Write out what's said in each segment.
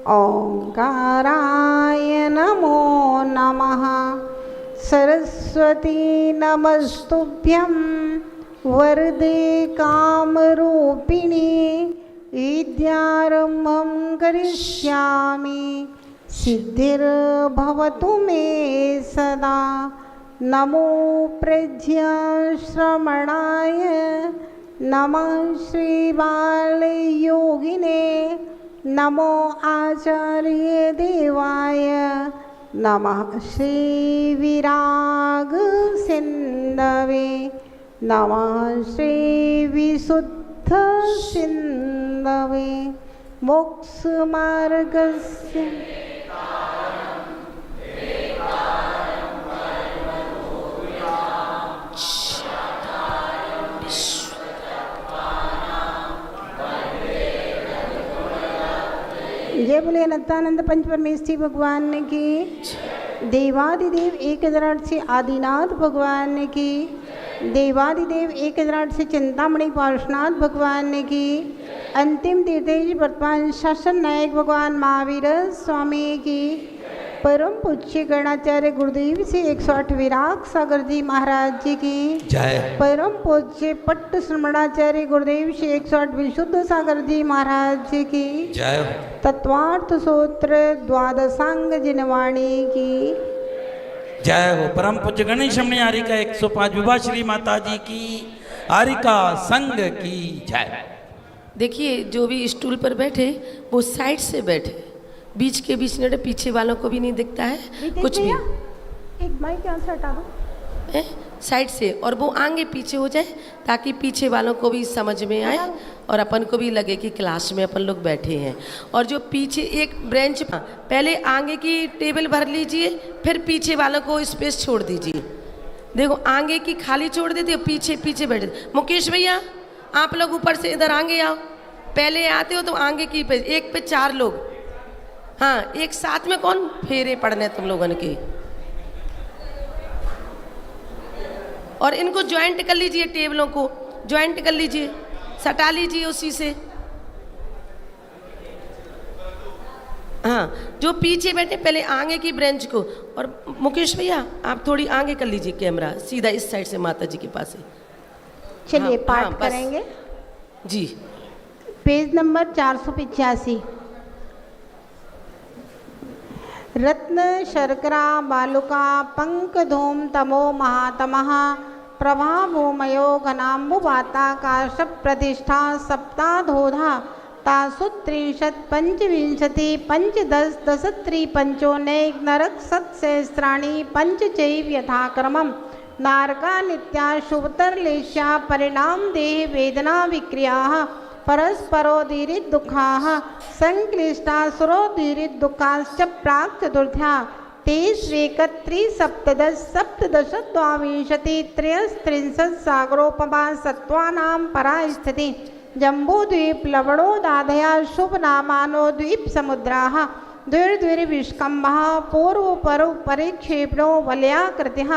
ओंकाराय नमो नमः। सरस्वती नमस्तुभ्यं वरदे कामरूपिणी विद्यारम्भं करिष्यामि सिद्धिर्भवतु मे सदा। नमो प्रज्ञाश्रमणाय नमः श्रीबालयोगिने नमो आचार्य देवाय नमः श्रीविराग सिन्धवे नमः श्रीविशुद्ध सिन्धवे मोक्षमार्गस्य जय बोले अनंतानंद पंच परमेष्ठी भगवान की। देवादिदेव एक हजार से आदिनाथ भगवान की। देवादिदेव एक हजार से चिंतामणि पार्श्वनाथ भगवान की। अंतिम तीर्थेश वर्तमान शासन नायक भगवान महावीर स्वामी की। परम पूज्य गणाचार्य गुरुदेव से 108 विराग सागर जी महाराज जी की जय। परम पूज्य पट्ट श्रमणाचार्य गुरुदेव से 108 विशुद्ध सागर जी महाराज जी की जय। तत्वार्थ सूत्र द्वादशांग जिनवाणी की जय हो। परम पूज्य गणेश हमने आरिका 105 विभा श्री माता जी की आरिका संघ की जय। देखिए जो भी स्टूल पर बैठे वो साइड से बैठे, बीच के बीच नड़े, पीछे वालों को भी नहीं दिखता है कुछ भी। एक माइक यहाँ से हटा दो साइड से, और वो आगे पीछे हो जाए ताकि पीछे वालों को भी समझ में आए और अपन को भी लगे कि क्लास में अपन लोग बैठे हैं। और जो पीछे एक ब्रेंच, पहले आगे की टेबल भर लीजिए, फिर पीछे वालों को स्पेस छोड़ दीजिए। देखो आगे की खाली छोड़ देते हो, पीछे पीछे बैठे। मुकेश भैया आप लोग ऊपर से इधर आगे आओ, पहले आते हो तो आगे की पे एक पे 4 लोग, हाँ एक साथ में कौन फेरे पड़ने तुम लोगों के। और इनको ज्वाइंट कर लीजिए, टेबलों को ज्वाइंट कर लीजिए, सटा लीजिए उसी से। हाँ जो पीछे बैठे पहले आगे की ब्रेंच को, और मुकेश भैया आप थोड़ी आगे कर लीजिए कैमरा सीधा इस साइड से माता जी के पास है। चलिए हाँ, पाठ हाँ, करेंगे जी। Page number 485। रत्न शर्करा बालुका पंक धूम तमो महातमः प्रभा भूमयो घनाम्बुवाताकाश प्रतिष्ठा सप्ताधोधा तासुत्रिंशत् पंचविंशति पंचदश दशत्री पंचोनैक नरक सत्सहस्राणि पंचचैव यथाक्रमम् नारका नित्या शुभतरलेश्या परिणाम देह वेदना विक्रियाः परस्परोदीरित दुःखाः संक्लिष्टा सुरोदीरित दुःखाश्च प्राक् चतुर्थ्या तेष्वेकत्री सप्तदश सप्तदश द्वाविंशति त्रयस्त्रिंशत् सागरोपमा सत्त्वानां परास्थिति जम्बूद्वीप लवणोदाधया शुभनामानो द्वीप समुद्राः द्विर्द्विर्विष्कम्भः पूर्वपरौ परिक्षेपणो वलयाकृतिः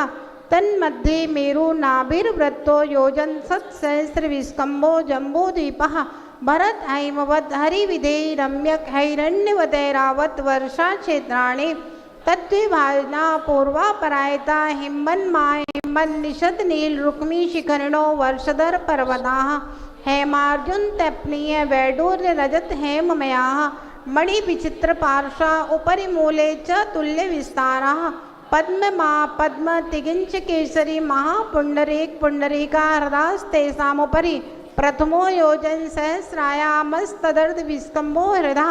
तन्मध्ये मेरु नाभिर्वृत्तो योजन सत्सहस्रविस्कम्भो जम्बूद्वीपः भरत हैमवत् हरिविधेय रम्यक हैरण्यवदैरावत वर्षा क्षेत्राणि तद्विभाजना पूर्वापरायता हिम्मन्मा हिम्मन् निषद नील रुक्मी शिखरिणो वर्षधर पर्वताः हेमार्जुन तप्नीय वैडूर्य रजत हेममयाः मणि विचित्र पार्श्वा उपरि मूले च तुल्य विस्तारः पद्म मा पद्म तिगिंच केसरी महापुंडरीक पुंडरीका हृदास्तेषामुपरि प्रथमो योजन सहस्रायामस्तदर्ध विस्कम्भो हृदा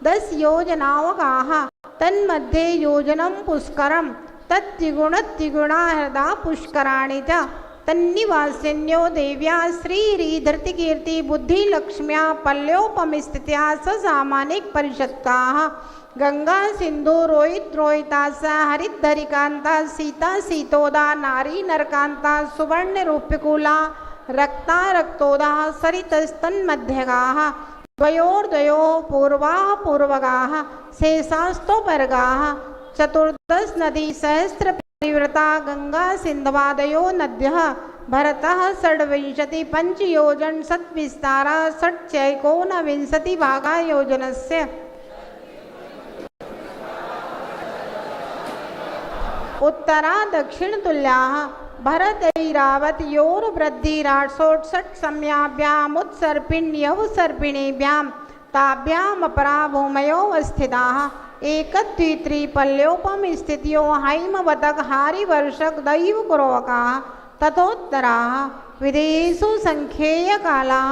10 योजनावगाः तन्मध्ये योजनं पुष्करं तद्द्विगुणा हृदा पुष्कराणि च तन्निवासिन्यो देव्या श्रीधृतिकीर्ति बुद्धिलक्ष्म्या पल्योपमिस्थित्या ससामानिक परिषत्काः गंगा सिंधु रोहित रोहितासा हरिद्धरिकांता सीता सीतोदा नारी नरकांता सुवर्ण रूप्यकूला रक्ता रक्तोदा सरितस्तन्मध्यगाः द्वयोर्द्वयोः पूर्वाः पूर्वगाः शेषास्तोपर्गाः चतुर्दश नदी सहस्र परिवृता गंगा सिन्धवादयो नद्यः भरतः षड्विंशति पंचयोजन सत्विस्तारा षट्चैकोनविंशति भागा योजनस्य उत्तरा दक्षिण तुल्याः भरतैरावतयोर वृद्धिराट 66 सम्याभ्याम उत्सर्पिण्यव सर्पिणीभ्यां ताभ्याम अपरा भूमयो स्थिताः एकत्रिपल्योपम स्थितियो हैमवतक हारिवर्षक दैव कुरोकाः तथोत्तराः विदेशु संख्येय कालाः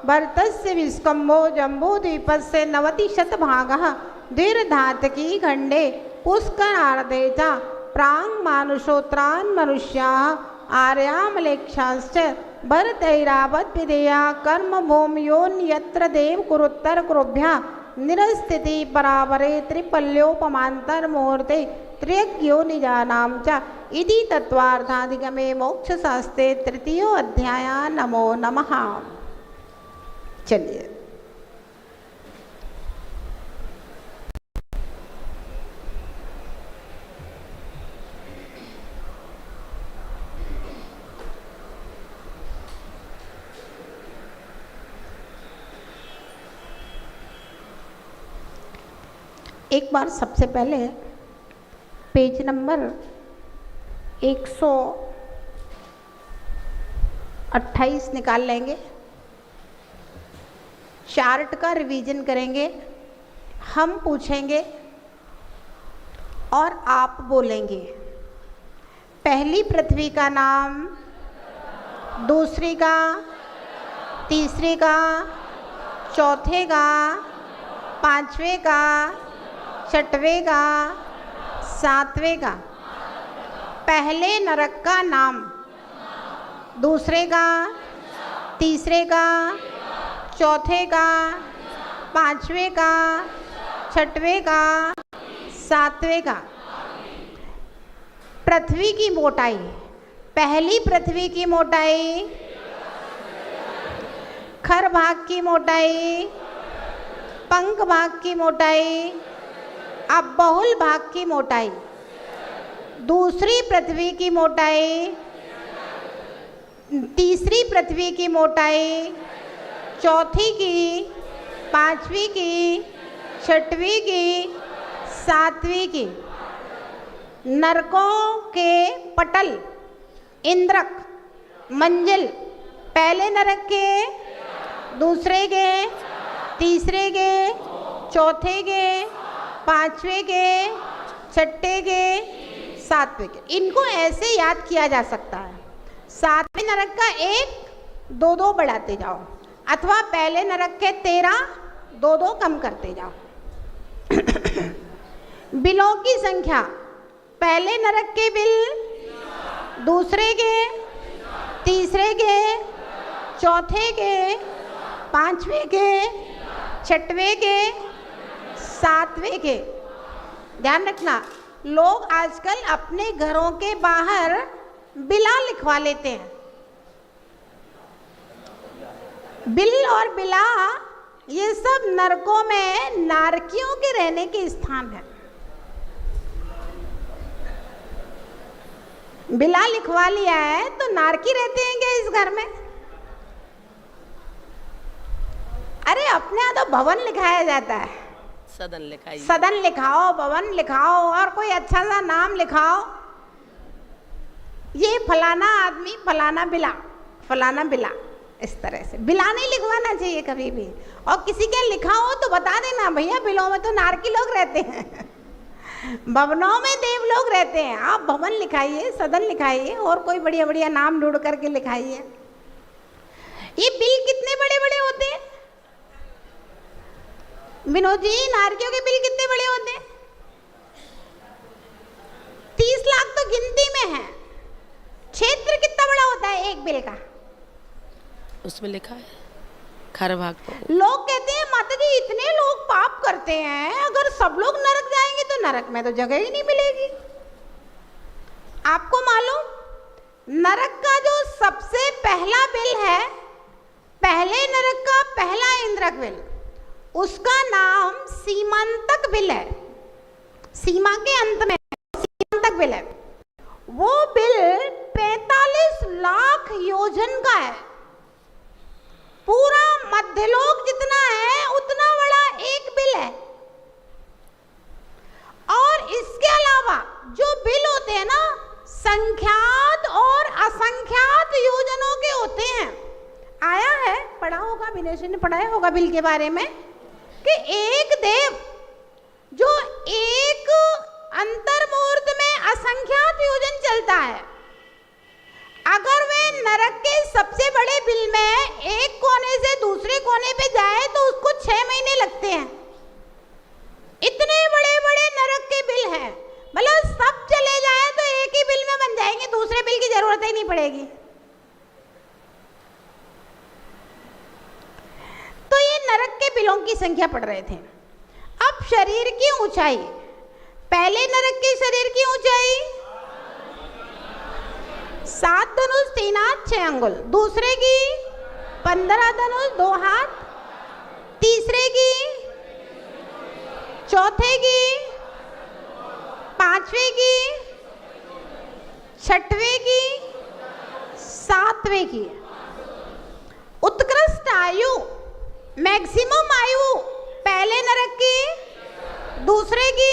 भरतस्य विस्कम्भो जम्बूद्वीपस्य 90% द्विर्धातकी खंडे पुष्करार्धे च प्राङ्मानुषोत्रान् मनुष्याः आर्यामलेक्षाश्च भरतैरावत विधेया कर्म भूम्योन्यत्र देव कुरुत्तर कुरुभ्यः निरस्थिति परावरे त्रिपल्योपमांतर मुहूर्ते त्र्यज्ञो निजानां च इति तत्वार्थाधिगमे मोक्षशास्त्रे 3 अध्याय। नमो नमः। चलिए एक बार सबसे पहले पेज नंबर 128 निकाल लेंगे। चार्ट का रिवीजन करेंगे। हम पूछेंगे और आप बोलेंगे। पहली पृथ्वी का नाम, दूसरी का, तीसरी का, चौथे का, पांचवे का, छठवें का, सातवें का। पहले नरक का नाम, दूसरे का, तीसरे का, चौथे का, पांचवें का, छठवें का, सातवें का। पृथ्वी की मोटाई, पहली पृथ्वी की मोटाई, खर भाग की मोटाई, पंख भाग की मोटाई, अब बहुल भाग की मोटाई। दूसरी पृथ्वी की मोटाई, तीसरी पृथ्वी की मोटाई, चौथी की, पांचवी की, छठवीं की, सातवीं की। नरकों के पटल, इंद्रक, मंजिल, पहले नरक के, दूसरे के, तीसरे के, चौथे के, पांचवे के, छठे के, सातवें के। इनको ऐसे याद किया जा सकता है। सातवें नरक का 1 2 बढ़ाते जाओ, अथवा पहले नरक के 13 2 कम करते जाओ। बिलों की संख्या, पहले नरक के बिल, दूसरे के, तीसरे के, चौथे के, पांचवें के, छठवें के, सातवें के। ध्यान रखना, लोग आजकल अपने घरों के बाहर बिला लिखवा लेते हैं। बिल और बिला ये सब नरकों में नारकियों के रहने के स्थान है। बिला लिखवा लिया है तो नारकी रहते हैं क्या इस घर में? अरे अपने यहाँ तो भवन लिखाया जाता है। सदन लिखाइए, सदन लिखाओ, भवन लिखाओ और कोई अच्छा सा नाम लिखाओ। ये फलाना आदमी, फलाना बिला, फलाना बिला। इस तरह से बिला नहीं लिखवाना चाहिए कभी भी। और किसी के लिखा हो तो बता देना, भैया बिलों में तो नारकी लोग रहते हैं, भवनों में देव लोग रहते हैं। आप भवन लिखाइए, सदन लिखाइए और कोई बढ़िया बढ़िया नाम ढूंढ करके लिखाइए। ये बिल कितने बड़े बड़े होते हैं विनोद जी? नारकियों के बिल कितने बड़े होते हैं? 30 लाख तो गिनती में है। क्षेत्र कितना बड़ा होता है एक बिल का? उसमें लिखा है खर भाग। लोग कहते हैं माता जी इतने लोग पाप करते हैं, अगर सब लोग नरक जाएंगे तो नरक में तो जगह ही नहीं मिलेगी। आपको मालूम नरक का जो सबसे पहला बिल है, पहले नरक का पहला इंद्रक बिल, उसका नाम सीमांतक बिल है। सीमा के अंत में सीमांतक बिल है। वो बिल 45 लाख योजन का है। पूरा मध्यलोक जितना है उतना बड़ा एक बिल है। और इसके अलावा जो बिल होते हैं ना संख्यात और असंख्यात योजनों के होते हैं। आया है, पढ़ा होगा, विनय ने पढ़ाया होगा बिल के बारे में कि एक देव जो एक अंतर्मुहूर्त में असंख्यात योजन चलता है, अगर वे नरक के सबसे बड़े बिल में एक कोने से दूसरे कोने पे जाए तो उसको 6 महीने लगते हैं। इतने बड़े बड़े नरक के बिल हैं, मतलब सब चले जाए तो एक ही बिल में बन जाएंगे, दूसरे बिल की जरूरत ही नहीं पड़ेगी। तो ये नरक के बिलों की संख्या पढ़ रहे थे। अब शरीर की ऊंचाई, पहले नरक के शरीर की ऊंचाई 7 धनुष 3 हाथ 6 अंगुल, दूसरे की 15 धनुष 2 हाथ, तीसरे की, चौथे की, पांचवे की, छठवें की, सातवें की। उत्कृष्ट आयु, मैक्सिमम आयु पहले नरक की, दूसरे की,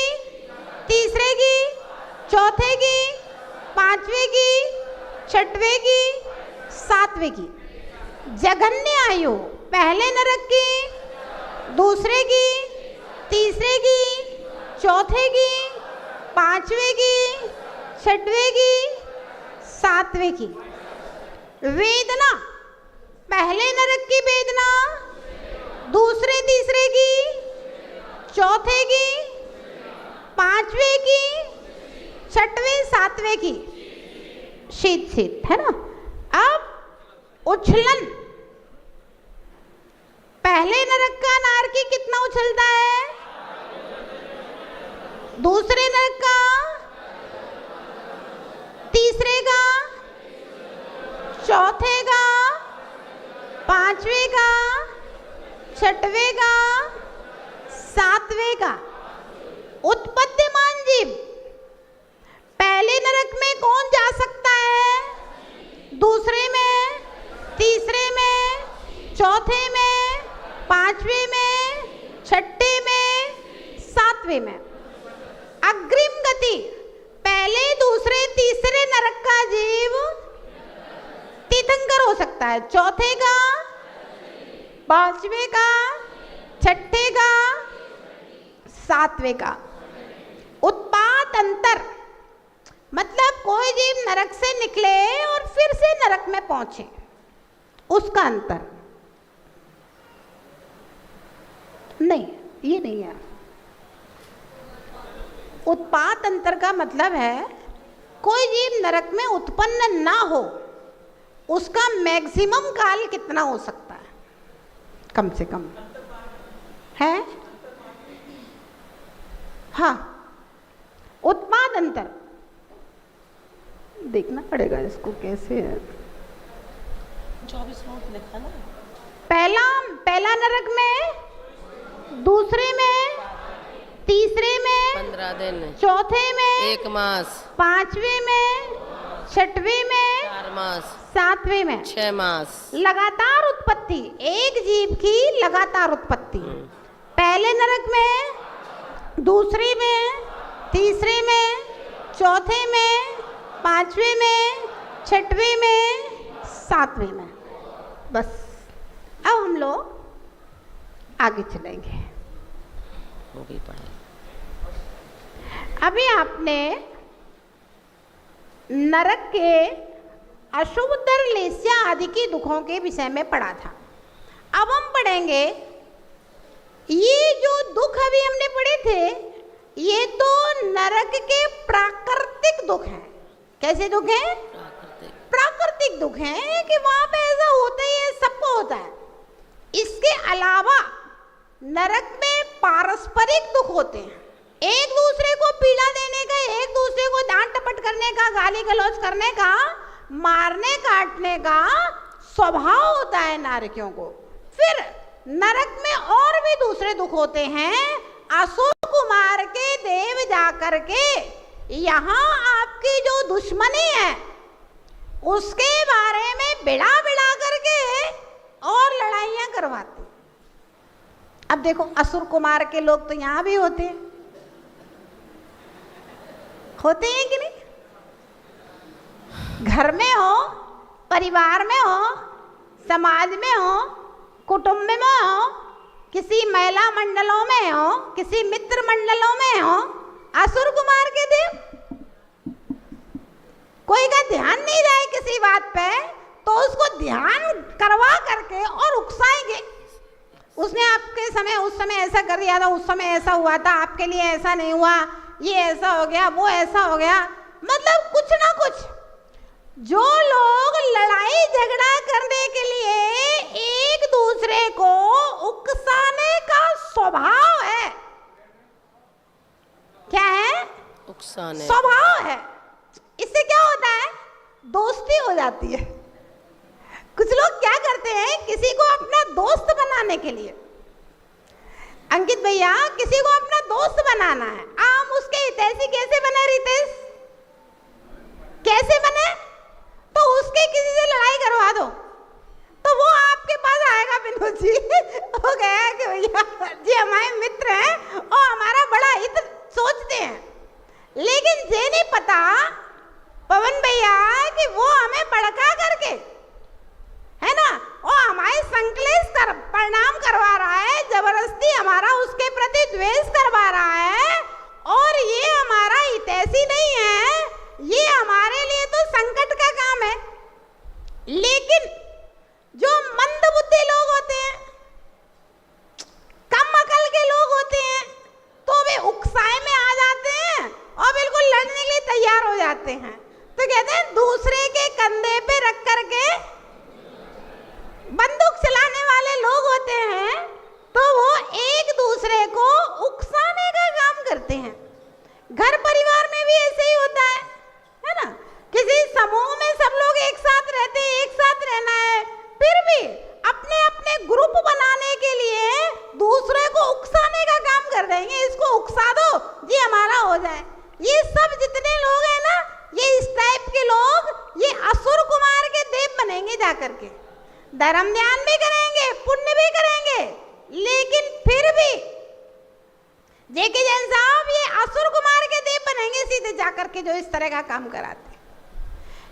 तीसरे की, चौथे की, पांचवे की, छठवें की, सातवें की। जघन्य आयु पहले नरक की, दूसरे की, तीसरे की, चौथे की, पांचवे की, छठवें की, सातवें की। वेदना पहले नरक की वेदना, दूसरे तीसरे की, चौथे की, पांचवे की, छठवें सातवें की। शीत शीत है ना। अब उछलन, पहले नरक का नारकी कितना उछलता है, दूसरे नरक का, तीसरे का, चौथे का, पांचवे का, छठवें का, सातवें का। उत्पत्तिमान जीव, पहले नरक में कौन जा सकता है, दूसरे में, तीसरे में, चौथे में, पांचवे में, छठे में, सातवें में। अग्रिम गति, पहले दूसरे तीसरे नरक का जीव तीर्थंकर हो सकता है, चौथे का, पांचवे का, छठे का, सातवें का। उत्पात अंतर, मतलब कोई जीव नरक से निकले और फिर से नरक में पहुंचे, उसका अंतर। नहीं, ये नहीं है। उत्पात अंतर का मतलब है कोई जीव नरक में उत्पन्न ना हो, उसका मैक्सिमम काल कितना हो सकता है, कम से कम है। हाँ, उत्पाद अंतर देखना पड़ेगा इसको कैसे है। 24 नोट लिखा ना। पहला नरक में, दूसरे में, तीसरे में 15 दिन, चौथे में 1 मास, पांचवे में, छठवें में 4 मास, सातवें में 6 मास। लगातार उत्पत्ति, एक जीव की लगातार उत्पत्ति। पहले नरक में, दूसरे में, तीसरे में, चौथे में, पांचवे में, छठवें में, सातवें में। बस अब हम लोग आगे चलेंगे। हो गई पढ़ाई। अभी आपने नरक के अशुभतर लेस्या आदि के दुखों के विषय में पढ़ा था। अब हम पढ़ेंगे ये जो दुख अभी हमने पढ़े थे, ये तो नरक के प्राकृतिक दुख हैं। कैसे दुख हैं? प्राकृतिक दुख हैं कि वहां पे ऐसा होता ही है, सबको होता है। इसके अलावा नरक में पारस्परिक दुख होते हैं, एक दूसरे को पीड़ा देने का, एक दूसरे को डांट टपट करने का, गाली गलौज करने का, मारने काटने का स्वभाव होता है नारकियों को। फिर नरक में और भी दूसरे दुख होते हैं। असुर कुमार के देव जाकर के यहाँ आपकी जो दुश्मनी है उसके बारे में बिड़ा बिड़ा करके और लड़ाइयाँ करवाते। अब देखो, असुर कुमार के लोग तो यहाँ भी होते हैं कि नहीं? घर में हो, परिवार में हो, समाज में हो, कुटुंब में हो, किसी महिला मंडलों में हो, किसी मित्र मंडलों में हो, असुर कुमार के देव कोई का ध्यान नहीं जाए किसी बात पे तो उसको ध्यान करवा करके और उकसाएंगे। उसने आपके समय उस समय ऐसा कर दिया था, उस समय ऐसा हुआ था, आपके लिए ऐसा नहीं हुआ, ये ऐसा हो गया, वो ऐसा हो गया, मतलब कुछ ना कुछ। जो लोग लड़ाई झगड़ा करने के लिए एक दूसरे को उकसाने का स्वभाव है, क्या है? उकसाने स्वभाव है। इससे क्या होता है? दोस्ती हो जाती है। कुछ लोग क्या करते हैं, किसी को अपना दोस्त बनाने के लिए, अंकित भैया किसी को अपना दोस्त बनाना है, आप उसके हितैषी कैसे बने रितेश? कैसे बने? तो उसके किसी से लड़ाई करवा दो तो वो आपके पास आएगा, विनोद जी हो गया कि भैया जी हमारे मित्र हैं और हमारा बड़ा हित सोचते हैं, लेकिन ये नहीं पता पवन भैया कि वो हमें भड़का करके, है ना, वो हमारे संकलेश कर परिणाम करवा रहा है, जबरदस्ती हमारा उसके प्रति द्वेष करवा रहा है, और ये हमारा हितैषी नहीं है, ये हमारे लिए तो संकट का काम है। लेकिन जो मंद बुद्धि लोग होते हैं, कम अकल के लोग होते हैं, तो वे उकसाए में आ जाते हैं और बिल्कुल लड़ने के लिए तैयार हो जाते हैं। तो कहते हैं दूसरे के कंधे पे रख करके बंदूक चलाने वाले लोग होते हैं, तो वो एक दूसरे को उकसाने का काम करते हैं। घर परिवार में भी ऐसे ही होता है ना? किसी समूह में सब लोग एक साथ रहते हैं, एक साथ रहना है, फिर भी अपने अपने ग्रुप बनाने के लिए दूसरे को उकसाने का काम कर देंगे, इसको उकसा दो जी हमारा हो जाए। ये सब जितने लोग हैं ना, ये इस टाइप के लोग, ये असुर कुमार के देव बनेंगे जाकर के। धर्म ध्यान भी करेंगे, पुण्य भी करेंगे, लेकिन फिर भी जेके जैन साहब ये असुर कुमार के देव बनेंगे सीधे जाकर के, जो इस तरह का काम कराते हैं।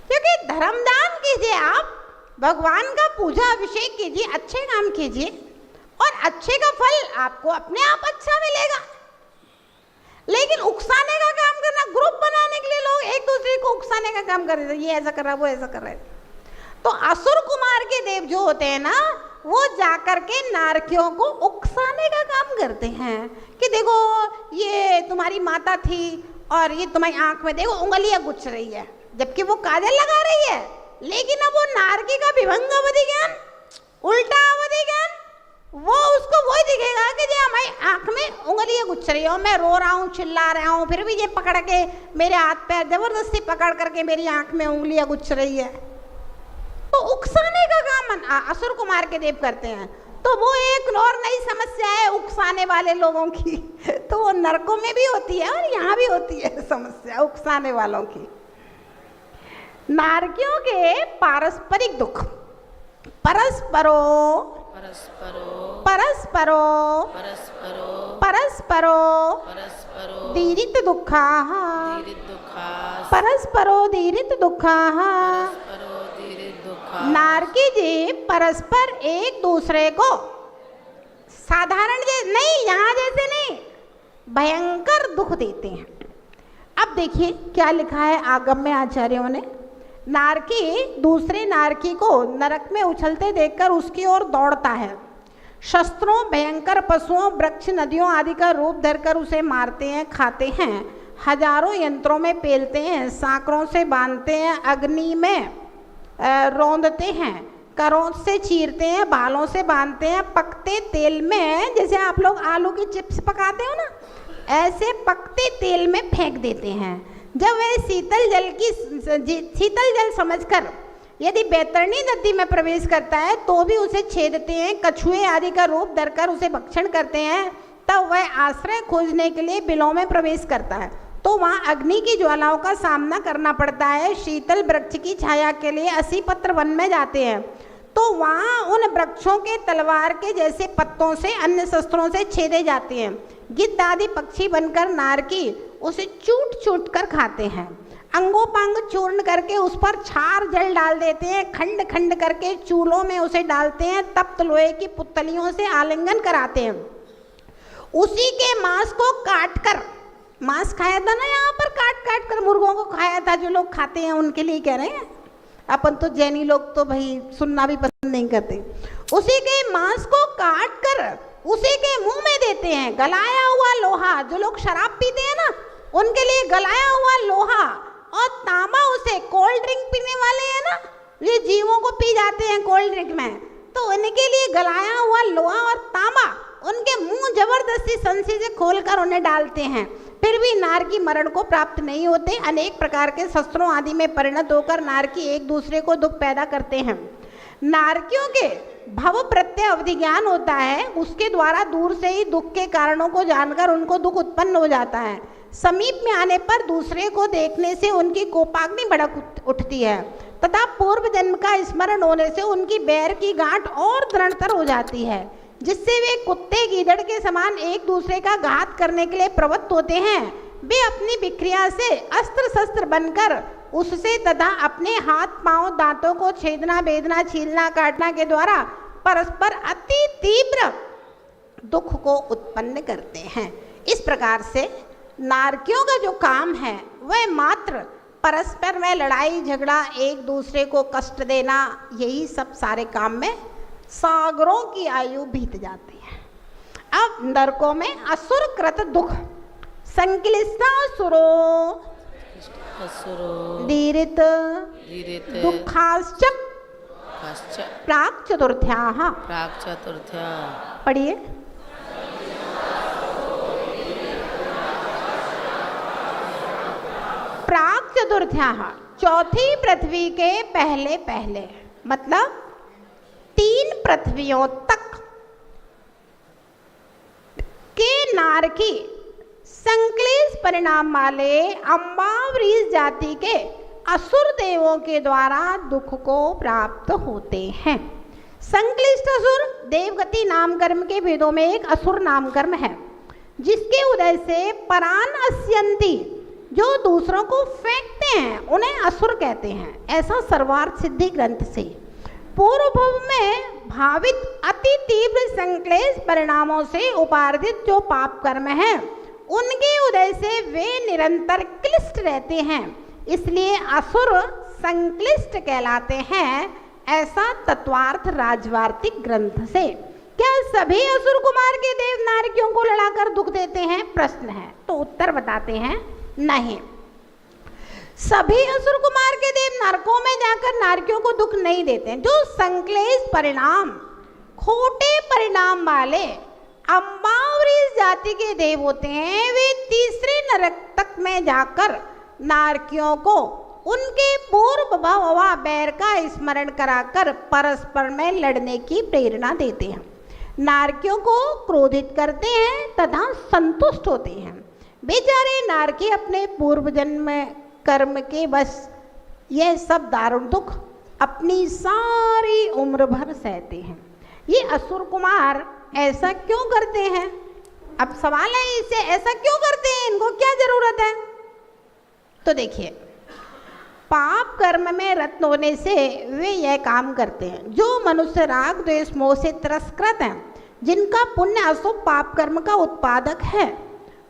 क्योंकि धर्म दान कीजिए, आप भगवान का पूजा अभिषेक कीजिए, अच्छे काम कीजिए और अच्छे का फल आपको अपने आप अच्छा मिलेगा। लेकिन उकसाने का काम करना, ग्रुप बनाने के लिए लोग एक दूसरे को उकसाने का काम कर रहे थे, ये ऐसा कर रहा है, वो ऐसा कर रहा है। तो असुर कुमार के देव जो होते हैं ना, वो जाकर के नारकियों को उकसाने का काम करते हैं कि देखो ये तुम्हारी माता थी और ये तुम्हारी आंख में देखो उंगलियां गुछ रही है, जबकि वो काजल लगा रही है, लेकिन अब वो नारकी का विभंग अवधि ज्ञान, उल्टा अवधि ज्ञान, वो उसको वही दिखेगा कि जो हमारी आंख में उंगलियां गुछ रही हो, मैं रो रहा हूँ, चिल्ला रहा हूँ, फिर भी ये पकड़ के मेरे हाथ पैर जबरदस्ती पकड़ करके मेरी आंख में उंगलियां गुछ रही है। तो उकसाने का काम असुर कुमार के देव करते हैं। तो वो एक और नई समस्या है उकसाने वाले लोगों की, तो वो नरकों में भी होती है और यहाँ भी होती है समस्या उकसाने वालों की। नारकियों के पारस्परिक दुख, परस्परो परस्परो परस्परो परस्परो परस्परो परस्परो दीरित दुःखाः दीरित दुःखा परस्परो दीरित दुःखाः। परस्परो दीरित दुःखा। नारकी जी परस्पर एक दूसरे को साधारण नहीं, यहाँ जैसे नहीं, भयंकर दुख देते हैं। अब देखिए क्या लिखा है आगम में आचार्यों ने। नारकी दूसरे नारकी को नरक में उछलते देखकर उसकी ओर दौड़ता है। शस्त्रों, भयंकर पशुओं, वृक्ष, नदियों आदि का रूप धरकर उसे मारते हैं, खाते हैं, हजारों यंत्रों में पेलते हैं, सांकरों से बांधते हैं, अग्नि में रौंदते हैं, करों से चीरते हैं, बालों से बांधते हैं, पकते तेल में, जैसे आप लोग आलू की चिप्स पकाते हो ना, ऐसे पकते तेल में फेंक देते हैं। जब वह शीतल जल समझकर यदि बैतरणी नदी में प्रवेश करता है तो भी उसे छेदते हैं, कछुए आदि का रूप धरकर उसे भक्षण करते हैं। तब वह आश्रय खोजने के लिए बिलों में प्रवेश करता है तो वहाँ अग्नि की ज्वालाओं का सामना करना पड़ता है। शीतल वृक्ष की छाया के लिए 80 पत्र वन में जाते हैं तो वहाँ उन वृक्षों के तलवार के जैसे पत्तों से अन्य शस्त्रों से छेदे जाते हैं। गिद्ध आदि पक्षी बनकर नारकी उसे चूट चूट कर खाते हैं। अंगोपांग चूर्ण करके उस पर क्षार जल डाल देते हैं, खंड खंड करके चूल्हों में उसे डालते हैं, तप्त लोहे की पुतलियों से आलिंगन कराते हैं। उसी के मांस को काट कर, मांस खाया था ना यहाँ पर, काट काट कर मुर्गों को खाया था, जो लोग खाते हैं उनके लिए कह रहे हैं। अपन तो जैनी लोग तो भाई सुनना भी पसंद नहीं करते। उसी के मांस को काट कर उसी के मुंह में देते हैं। गलाया हुआ लोहा, जो लोग शराब पीते हैं ना उनके लिए गलाया हुआ लोहा और तांबा, उसे कोल्ड ड्रिंक पीने वाले हैं ना, ये जीवों को पी जाते हैं कोल्ड ड्रिंक में, तो उनके लिए गलाया हुआ लोहा और तांबा उनके मुंह जबरदस्ती संसी से खोलकर उन्हें डालते हैं। फिर भी नारकी मरण को प्राप्त नहीं होते। अनेक प्रकार के शस्त्रों आदि में परिणत होकर नारकी एक दूसरे को दुख पैदा करते हैं। नारकियों के भव प्रत्यय अवधि ज्ञान होता है, उसके द्वारा दूर से ही दुख के कारणों को जानकर उनको दुख उत्पन्न हो जाता है। समीप में आने पर दूसरे को देखने से उनकी कोपाग्नि भड़क उठती है तथा पूर्व जन्म का स्मरण होने से उनकी बैर की गांठ और दृढ़तर हो जाती है, जिससे वे कुत्ते गीदड़ के समान एक दूसरे का घात करने के लिए प्रवृत्त होते हैं। वे अपनी विक्रिया से अस्त्र शस्त्र बनकर उससे तथा अपने हाथ पांव दांतों को छेदना बेदना छीलना काटना के द्वारा परस्पर अति तीव्र दुख को उत्पन्न करते हैं। इस प्रकार से नारकियों का जो काम है वह मात्र परस्पर में लड़ाई झगड़ा, एक दूसरे को कष्ट देना, यही सब सारे काम में सागरों की आयु बीत जाती है। अब नरकों में असुर कृत दुख संक्लिष्टासुरो दीरित दुखाश्च प्राक चतुर्थ्याः। पढ़िए। प्राक चतुर्थ्याः, चौथी पृथ्वी के पहले पहले, मतलब 3 पृथ्वियों तक के नारकी संक्लेश परिणाम वाले अम्बावरीज जाति के असुर देवों के द्वारा दुख को प्राप्त होते हैं। संक्लिष्ट असुर देवगति नाम कर्म के भेदों में एक असुर नाम कर्म है, जिसके उदय से परान अस्यन्ति, जो दूसरों को फेंकते हैं, उन्हें असुर कहते हैं। ऐसा सर्वार्थ सिद्धि ग्रंथ से पूर्व भव में भावित अति तीव्र संक्लेश परिणामों से उपार्जित जो पाप कर्म है, उनके उदय से वे निरंतर क्लिष्ट रहते हैं, इसलिए असुर संक्लिष्ट कहलाते हैं। ऐसा तत्वार्थ राजवार्तिक ग्रंथ से। क्या सभी असुर कुमार के देव नारकियों को लड़ाकर दुख देते हैं? प्रश्न है। तो उत्तर बताते हैं, नहीं, सभी असुर कुमार के देव नरकों में जाकर नारकियों को दुख नहीं देते हैं। जो संक्लेश परिणाम, खोटे परिणाम वाले अम्बावरीज जाति के देव होते हैं, वे तीसरे नरक तक में जाकर नारकियों को उनके पूर्व भव व बैर का स्मरण कराकर परस्पर में लड़ने की प्रेरणा देते हैं, नारकियों को क्रोधित करते हैं तथा संतुष्ट होते हैं। बेचारे नारकी अपने पूर्व जन्म कर्म के बस यह सब दारुण दुख अपनी सारी उम्र भर सहते हैं। ये असुर कुमार ऐसा क्यों करते हैं? अब सवाल है, इसे ऐसा क्यों करते हैं, इनको क्या जरूरत है? तो देखिए, पाप कर्म में रत होने से वे यह काम करते हैं। जो मनुष्य राग द्वेष मोह से त्रस्कृत हैं, जिनका पुण्य अशुभ पाप कर्म का उत्पादक है,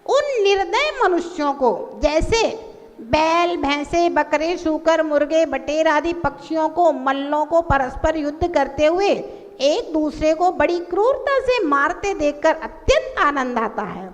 उन निर्दय मनुष्यों को, जैसे बैल भैंसे बकरे शूकर मुर्गे बटेर आदि पक्षियों को, मल्लों को परस्पर युद्ध करते हुए एक दूसरे को बड़ी क्रूरता से मारते देखकर अत्यंत आनंद आता है,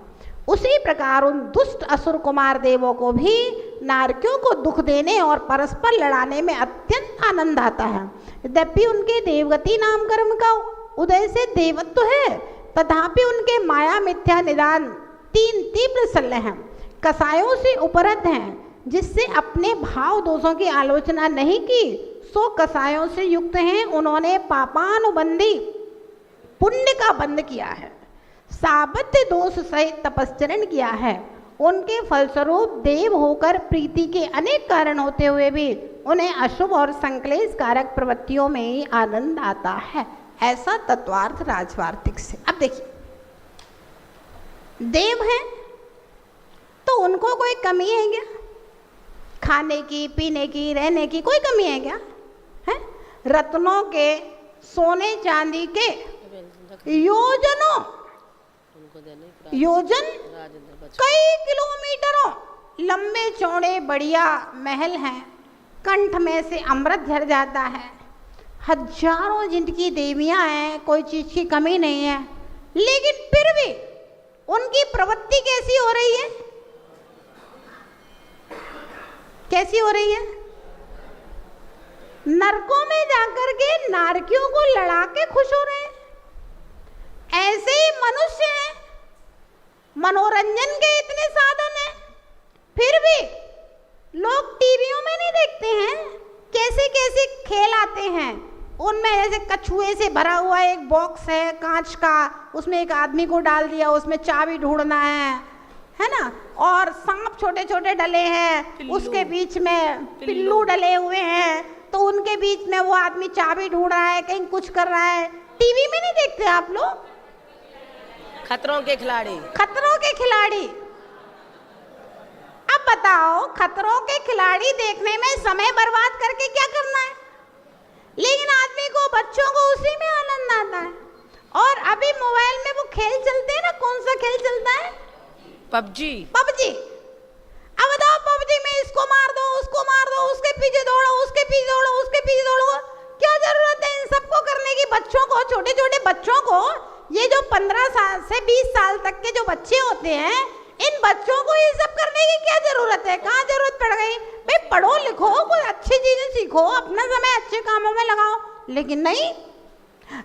उसी प्रकार उन दुष्ट असुर कुमार देवों को भी नारकियों को दुख देने और परस्पर लड़ाने में अत्यंत आनंद आता है। यद्यपि उनके देवगति नाम कर्म का उदय से देवत्व है, तथापि उनके माया मिथ्या निदान 3 तीव्र शल्य हैं, कसायों से उपरत हैं, जिससे अपने भाव दोषों की आलोचना नहीं की, सो कसायों से युक्त हैं। उन्होंने पापानुबंधी पुण्य का बंध किया है, साबत्य दोष सहित तपस्चरण किया है। उनके फलस्वरूप देव होकर प्रीति के अनेक कारण होते हुए भी उन्हें अशुभ और संक्लेश कारक प्रवृत्तियों में ही आनंद आता है। ऐसा तत्वार्थ राजवार्तिक से। अब देखिए, देव हैं तो उनको कोई कमी है क्या? खाने की, पीने की, रहने की कोई कमी है क्या? है रत्नों के, सोने चांदी के योजन कई किलोमीटरों लंबे चौड़े बढ़िया महल हैं। कंठ में से अमृत झर जाता है। हजारों जिनकी देवियां हैं, कोई चीज की कमी नहीं है, लेकिन फिर भी उनकी प्रवृत्ति कैसी हो रही है? कैसी हो रही है? नरकों में जाकर के नारकियों को लड़ा के खुश हो रहे हैं। ऐसे ही मनुष्य हैं, मनोरंजन के इतने साधन हैं, फिर भी लोग टीवियों में नहीं देखते हैं कैसे कैसे खेल आते हैं उनमें। जैसे कछुए से भरा हुआ एक बॉक्स है कांच का, उसमें एक आदमी को डाल दिया, उसमें चाबी ढूंढना है ना, और सांप छोटे छोटे डले हैं, उसके बीच में पिल्लू डले हुए हैं, तो उनके बीच में वो आदमी चाबी ढूंढ रहा है, कहीं कुछ कर रहा है। टीवी में नहीं देखते आप लोग? खतरों के खिलाड़ी, खतरों के खिलाड़ी। अब बताओ, खतरों के खिलाड़ी देखने में समय बर्बाद करके क्या करना है? लेकिन आदमी को, बच्चों को उसी में आनंद आता है। और अभी मोबाइल में वो खेल चलते हैं ना, कौन सा खेल चलता है? पबजी। अब बताओ, पबजी में इसको मार दो, उसको मार दो, उसके पीछे दौड़ो, उसके पीछे दौड़ो, उसके पीछे दौड़ो। क्या जरूरत है इन सबको करने की? बच्चों को, छोटे छोटे बच्चों को, ये जो 15 साल से 20 साल तक के जो बच्चे होते हैं, इन बच्चों को ये सब करने की क्या जरूरत है? कहाँ जरूरत पड़ गई? भाई पढ़ो लिखो, कोई अच्छी चीजें सीखो, अपना समय अच्छे कामों में लगाओ। लेकिन नहीं,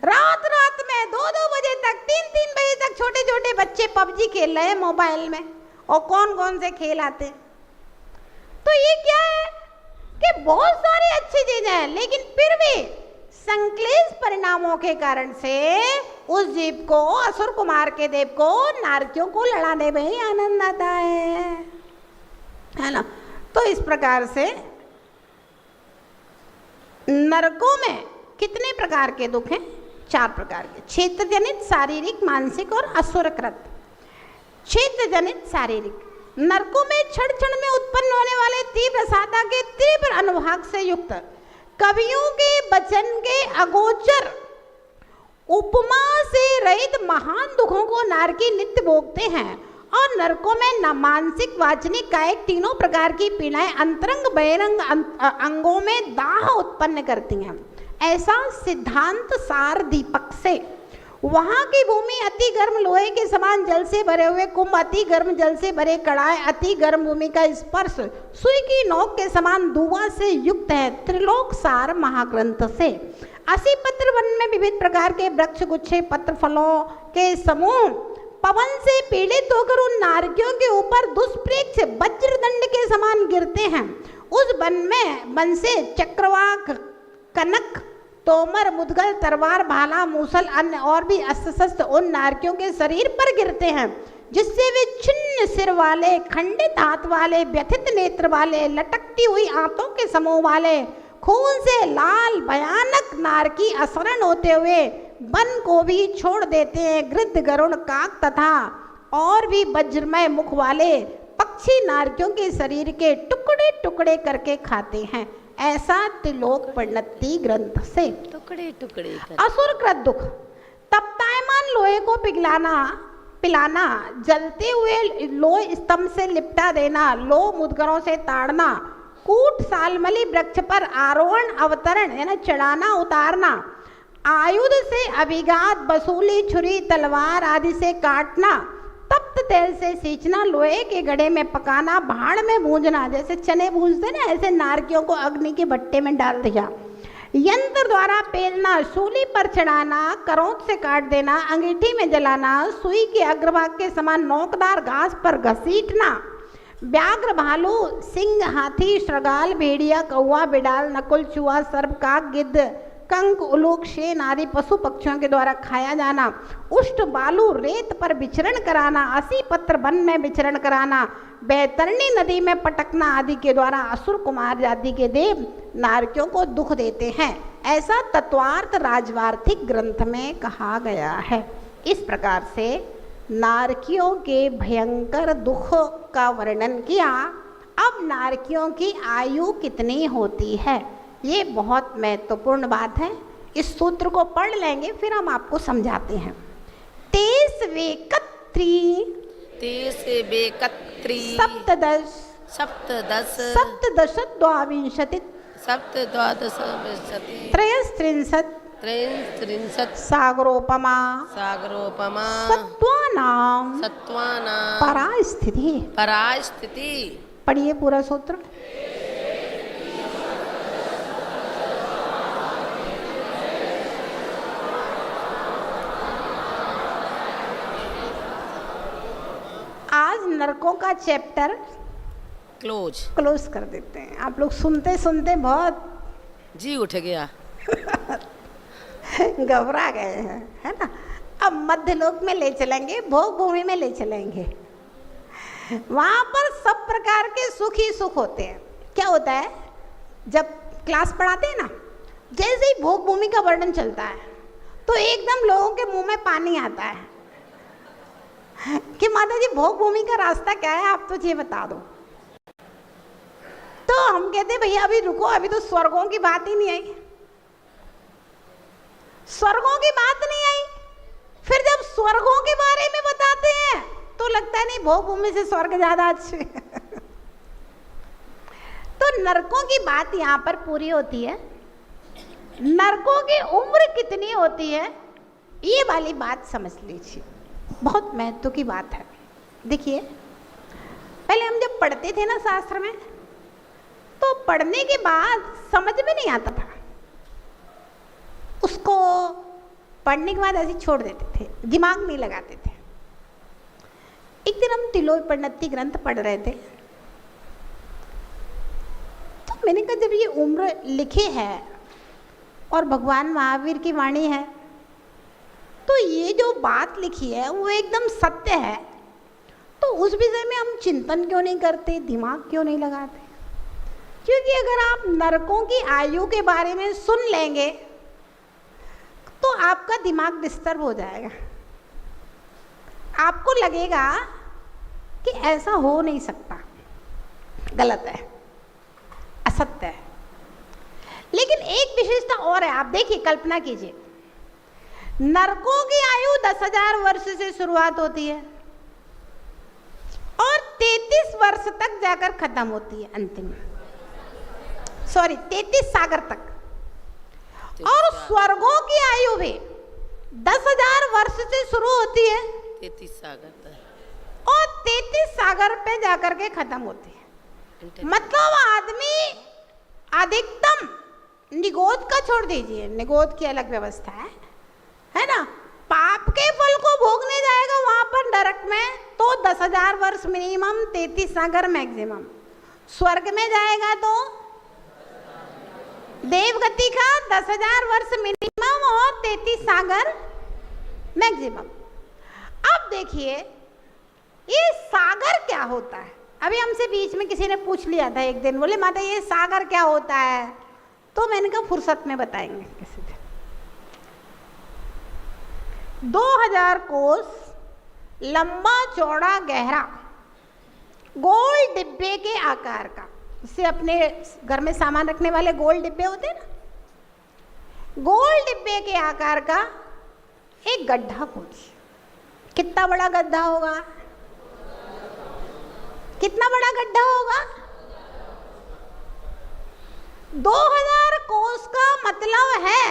रात रात में 2-2 बजे तक, 3-3 बजे तक छोटे छोटे बच्चे पबजी खेल रहे हैं मोबाइल में, और कौन कौन से खेल आते हैं। तो ये क्या है कि बहुत सारी अच्छी चीजें हैं, लेकिन फिर भी संक्लेश परिणामों के कारण से उस जीव को, असुर कुमार के देव को, नारकियों को लड़ाने में ही आनंद आता है ना। तो इस प्रकार से नरकों में कितने प्रकार के दुख हैं? 4 प्रकार के। क्षेत्र जनित, शारीरिक, मानसिक और असुरकृत। क्षेत्र जनित शारीरिक, नरकों में क्षण क्षण में उत्पन्न होने वाले तीव्र साधा के तीव्र अनुभाग से युक्त, कवियों के वचन के अगोचर, उपमा से रहित महान दुखों को नारकी नित्य भोगते हैं। और नरकों में न मानसिक, वाचनिक, कायिक तीनों प्रकार की पीड़ाएं अंतरंग बहिरंग अंगों में दाह उत्पन्न करती हैं। ऐसा सिद्धांत सार दीपक से। वहाँ की भूमि अति गर्म लोहे के समान जल से भरे हुए कुंभ, अति गर्म जल से भरे कड़ाए, अति गर्म भूमि का स्पर्श सुई की नोक के समान धुआं से युक्त है। त्रिलोक सार महाग्रंथ से। 80 पत्र वन में विविध प्रकार के वृक्ष, गुच्छे, पत्र, फलों के समूह पवन से पीड़ित होकर उन नारकियों के ऊपर दुष्प्रेक्ष वज्रदंड के समान गिरते हैं। उस वन से चक्रवाक, कनक, तोमर, मुदगल, तलवार, भाला, मूसल, अन्य और भी अस्त्र शस्त्र उन नारकियों के शरीर पर गिरते हैं, जिससे वे छिन्न सिर वाले, खंडित हाथ वाले, व्यथित नेत्र वाले, लटकती हुई आंतों के समूह वाले, खून से लाल भयानक नारकी असरण होते हुए वन को भी छोड़ देते हैं। गृद्ध, गरुड़, काक तथा और भी वज्रमय मुख वाले पक्षी नारकियों के शरीर के टुकड़े टुकड़े करके खाते हैं। ऐसा त्रिलोक परिणति ग्रंथ से। टुकड़े टुकड़े असुर कृत दुख, तपतायमान लोहे को पिलाना, जलते हुए लोह स्तंभ से लिपटा देना, लोह मुदगरों से ताड़ना, कूट सालमली वृक्ष पर आरोहण अवतरण यानी चढ़ाना उतारना, आयुध से अभिघात, बसूली, छुरी, तलवार आदि से काटना, तप्त तेल से सींचना, लोहे के गड्ढे में पकाना, भाड़ में भूंजना, जैसे चने भूंजते ना ऐसे नारकियों को अग्नि के भट्टे में डाल दिया, यंत्र द्वारा पेलना, सूली पर चढ़ाना, करोंच से काट देना, अंगीठी में जलाना, सुई के अग्रभाग के समान नोकदार घास पर घसीटना, व्याघ्र, भालू, सिंह, हाथी, श्रगाल, भेड़िया, कौवा, बिडाल, नकुल, चूहा, सर्प, काक, गिद्ध, कंक, उलूक, शेन आदि पशु पक्षियों के द्वारा खाया जाना, उष्ट, बालू, रेत पर विचरण कराना, 80 पत्र वन में विचरण कराना, बैतरणी नदी में पटकना आदि के द्वारा असुर कुमार जाति के देव नारकियों को दुख देते हैं। ऐसा तत्वार्थ राजवार्थिक ग्रंथ में कहा गया है। इस प्रकार से नारकियों के भयंकर दुख का वर्णन किया। अब नारकियों की आयु कितनी होती है, ये बहुत महत्वपूर्ण बात है। इस सूत्र को पढ़ लेंगे फिर हम आपको समझाते हैं। 23 वेकत्री 23 वेकत्री सप्तदश सप्तदश सप्तदश द्वाविंशति सप्तद्वादश विंशति त्रयस्त्रिंशत् त्रयस्त्रिंशत् सागरोपमा सागरोपमा सत्त्वानां सत्त्वानां परास्थिति। परास्थिति। पढ़िए पूरा सूत्र। आज नरकों का चैप्टर क्लोज कर देते हैं। आप लोग सुनते सुनते बहुत जी उठ गया, घबरा गए हैं, है ना। अब मध्यलोक में ले चलेंगे, भोग भूमि में ले चलेंगे। वहाँ पर सब प्रकार के सुख ही सुख होते हैं। क्या होता है, जब क्लास पढ़ाते हैं ना, जैसे ही भोग भूमि का वर्णन चलता है तो एकदम लोगों के मुंह में पानी आता है कि माता जी भोग भूमि का रास्ता क्या है, आप तो ये बता दो। तो हम कहते भैया अभी रुको, अभी तो स्वर्गों की बात ही नहीं आई, स्वर्गों की बात नहीं आई। फिर जब स्वर्गों के बारे में बताते हैं तो लगता है नहीं भोग भूमि से स्वर्ग ज्यादा अच्छे। तो नरकों की बात यहाँ पर पूरी होती है। नरकों की उम्र कितनी होती है, ये वाली बात समझ लीजिए, बहुत महत्व की बात है। देखिए, पहले हम जब पढ़ते थे ना शास्त्र में, तो पढ़ने के बाद समझ में नहीं आता था, उसको पढ़ने के बाद ऐसे छोड़ देते थे, दिमाग नहीं लगाते थे। एक दिन हम तिलोय परिणति ग्रंथ पढ़ रहे थे, तो मैंने कहा जब ये उम्र लिखी है और भगवान महावीर की वाणी है, तो ये जो बात लिखी है वो एकदम सत्य है, तो उस विषय में हम चिंतन क्यों नहीं करते, दिमाग क्यों नहीं लगाते। क्योंकि अगर आप नरकों की आयु के बारे में सुन लेंगे तो आपका दिमाग डिस्टर्ब हो जाएगा, आपको लगेगा कि ऐसा हो नहीं सकता, गलत है, असत्य है। लेकिन एक विशेषता और है, आप देखिए, कल्पना कीजिए, नरकों की आयु 10,000 वर्ष से शुरुआत होती है और 33 वर्ष तक जाकर खत्म होती है, अंतिम 33 सागर तक। और स्वर्गों की आयु भी 10,000 वर्ष से शुरू होती है 33 सागर तक और 33 सागर पे जाकर के खत्म होती है। मतलब आदमी अधिकतम, निगोद का छोड़ दीजिए, निगोद की अलग व्यवस्था है ना, पाप के फल को भोगने जाएगा वहां पर नरक में तो 10,000 वर्ष मिनिमम, 33 सागर मैक्सिमम। स्वर्ग में जाएगा तो देवगति का 10,000 वर्ष मिनिमम और 33 सागर मैक्सिमम। अब देखिए ये सागर क्या होता है। अभी हमसे बीच में किसी ने पूछ लिया था एक दिन, बोले माता ये सागर क्या होता है, तो मैंने कहा फुर्सत में बताएंगे किसी दिन। 2000 कोस लंबा चौड़ा गहरा गोल डिब्बे के आकार का, जैसे अपने घर में सामान रखने वाले गोल डिब्बे होते हैं ना, गोल डिब्बे के आकार का एक गड्ढा खोदिए। कितना बड़ा गड्ढा होगा, कितना बड़ा गड्ढा होगा, 2000 कोस का मतलब है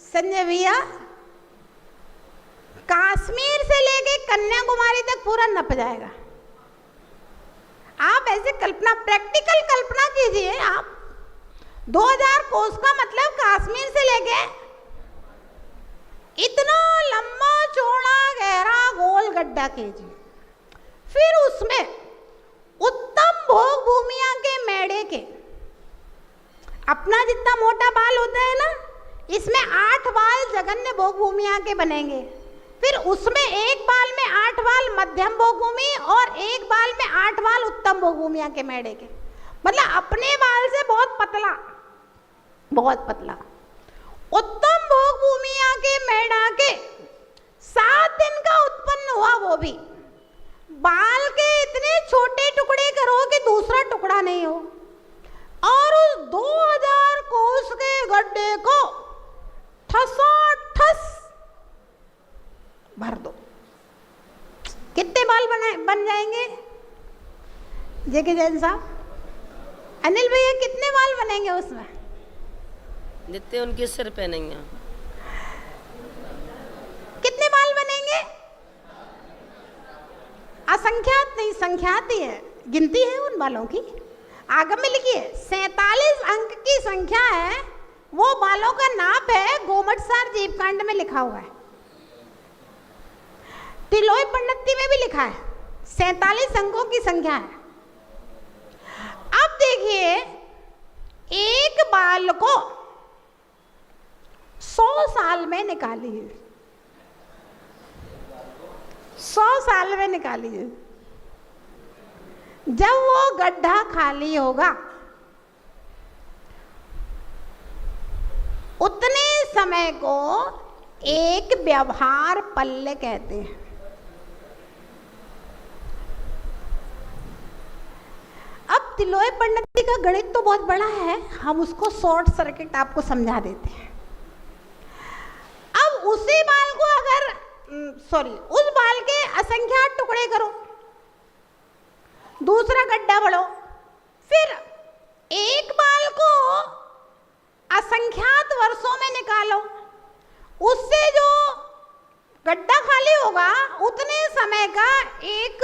संजय भैया, कश्मीर से लेके कन्याकुमारी तक पूरा नप जाएगा। आप ऐसे कल्पना, प्रैक्टिकल कल्पना कीजिए आप, 2000 कोस का मतलब कश्मीर से लेके इतना लंबा चौड़ा गहरा गोल गड्ढा कीजिए। फिर उसमें उत्तम भोग भूमिया के मेढ़े के, अपना जितना मोटा बाल होता है ना, इसमें 8 बाल जघन्य भोग भूमिया के बनेंगे। फिर उसमें एक बाल में 8 बाल मध्यम भोग भूमि और एक बाल में 8 बाल उत्तम भोग भूमिया के मेढ़े के, मतलब अपने बाल से बहुत पतला, बहुत पतला। उत्तम भोग भूमिया के मेढ़ा के 7 दिन का उत्पन्न हुआ, वो भी बाल के इतने छोटे टुकड़े करो कि दूसरा नहीं हो, और उस 2000 कोस के गड्ढे को ठसाठस भर दो, कितने बाल बन जाएंगे? जेके जैन साहब, अनिल भैया कितने बाल बनेंगे उसमें? जितने उनके सिर पे नहीं है। कितने बाल बनेंगे? असंख्यात नहीं, संख्यात ही है, गिनती है उन बालों की। आगम में लिखिए 47 अंक की संख्या है, वो बालों का नाप है, गोमटसार जीवकांड में लिखा हुआ है, तिलोय पंडिती में भी लिखा है, 47 अंकों की संख्या है। अब देखिए, एक बाल को 100 साल में निकालिए, 100 साल में निकालिए, जब वो गड्ढा खाली होगा उतने समय को एक व्यवहार पल्ले कहते हैं। अब तिलोय पंडिती का गणित तो बहुत बड़ा है, हम उसको शॉर्ट सर्किट आपको समझा देते हैं। अब उसी बाल को अगर उस बाल के असंख्यात टुकड़े करो, दूसरा गड्ढा बढ़ो, फिर एक बाल को असंख्यात वर्षों में निकालो, उससे जो गड्ढा खाली होगा उतने समय का एक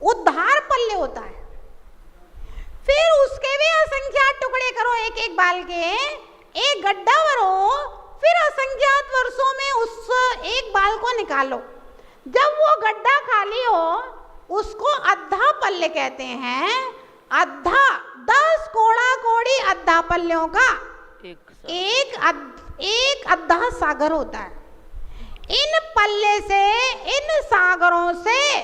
उद्धार पल्ले होता है। फिर उसके भी असंख्यात टुकड़े करो एक एक बाल के, एक गड्ढा भरो, फिर असंख्यात वर्षों में उस एक बाल को निकालो। जब वो गड्ढा खाली हो उसको अद्धा पल्ले कहते हैं। अद्धा 10 कोड़ा कोड़ी अद्धा पल्लों का एक अद्धा सागर होता है। इन पल्ले से, इन सागरों से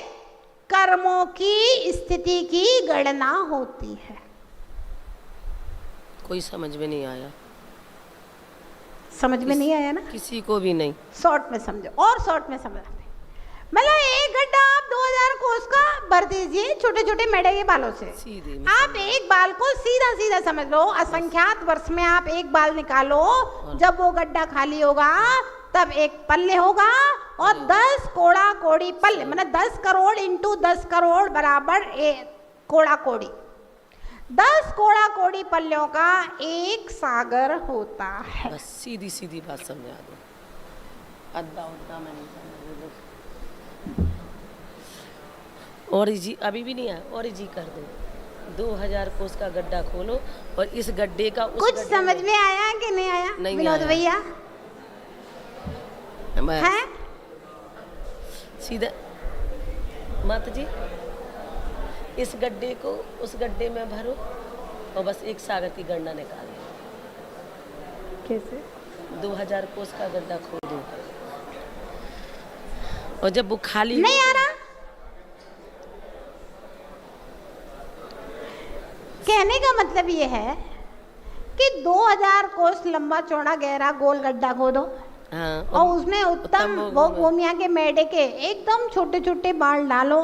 कर्मों की स्थिति की गणना होती है। कोई समझ में नहीं आया? समझ में नहीं आया ना? किसी को भी नहीं। शॉर्ट में समझो, और शॉर्ट में समझो। मतलब एक गड्ढा आप 2000 कोस का भर दीजिए छोटे छोटे मेढे के बालों से। आप एक बाल को सीधा सीधा समझ लो, असंख्यात वर्ष में आप एक बाल निकालो, जब वो गड्ढा खाली होगा तब एक पल्ले होगा, और 10 कोड़ा कोड़ी पल्ले, मतलब 10 करोड़ इंटू 10 करोड़ बराबर कोड़ा कोड़ी, 10 कोड़ा कोड़ी पल्लों का एक सागर होता है। बस सीधी सीधी बात समझा दो, अद्धा उद्धा में नहीं समझ। और जी अभी भी नहीं आया, और जी कर दो। 2000 कोस का गड्ढा खोलो और इस गड्ढे का उस कुछ समझ में आया कि नहीं आया? नहीं विनोद भैया है सीधा माता जी, इस गड्ढे को उस गड्ढे में भरो और बस एक सागर की गणना निकालो। कैसे? 2000 कोस का गड्ढा खोदो और जब वो खाली नहीं आ रहा। कहने का मतलब ये है कि 2000 कोस लंबा चौड़ा गहरा गोल गड्ढा खोदो, हाँ, और उसमें उत्तम वो गोमिया के मेढे के एकदम छोटे छोटे बाल डालो,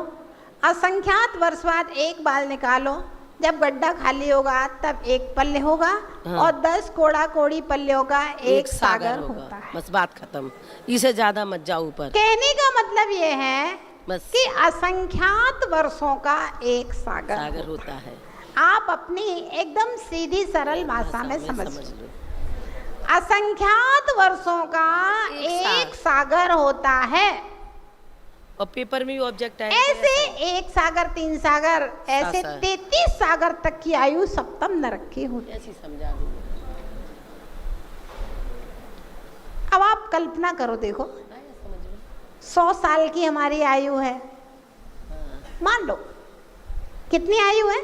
असंख्यात वर्ष बाद एक बाल निकालो, जब गड्ढा खाली होगा तब एक पल्ले होगा, हाँ, और 10 कोड़ा कोड़ी पल्लों का एक सागर होता है। बस बात खत्म, इसे ज्यादा मत जाओ ऊपर। कहने का मतलब ये है बस कि असंख्यात वर्षों का एक सागर होता है। आप अपनी एकदम सीधी सरल भाषा में समझ लो। असंख्यात वर्षों का एक सागर होता है, और पेपर में भी ऑब्जेक्ट है ऐसे 1 सागर 3 सागर ऐसे 33 सागर तक की आयु सप्तम नरक की होती है। ऐसी समझा दूँ। अब आप कल्पना करो, देखो 100 साल की हमारी आयु है, मान लो कितनी आयु है?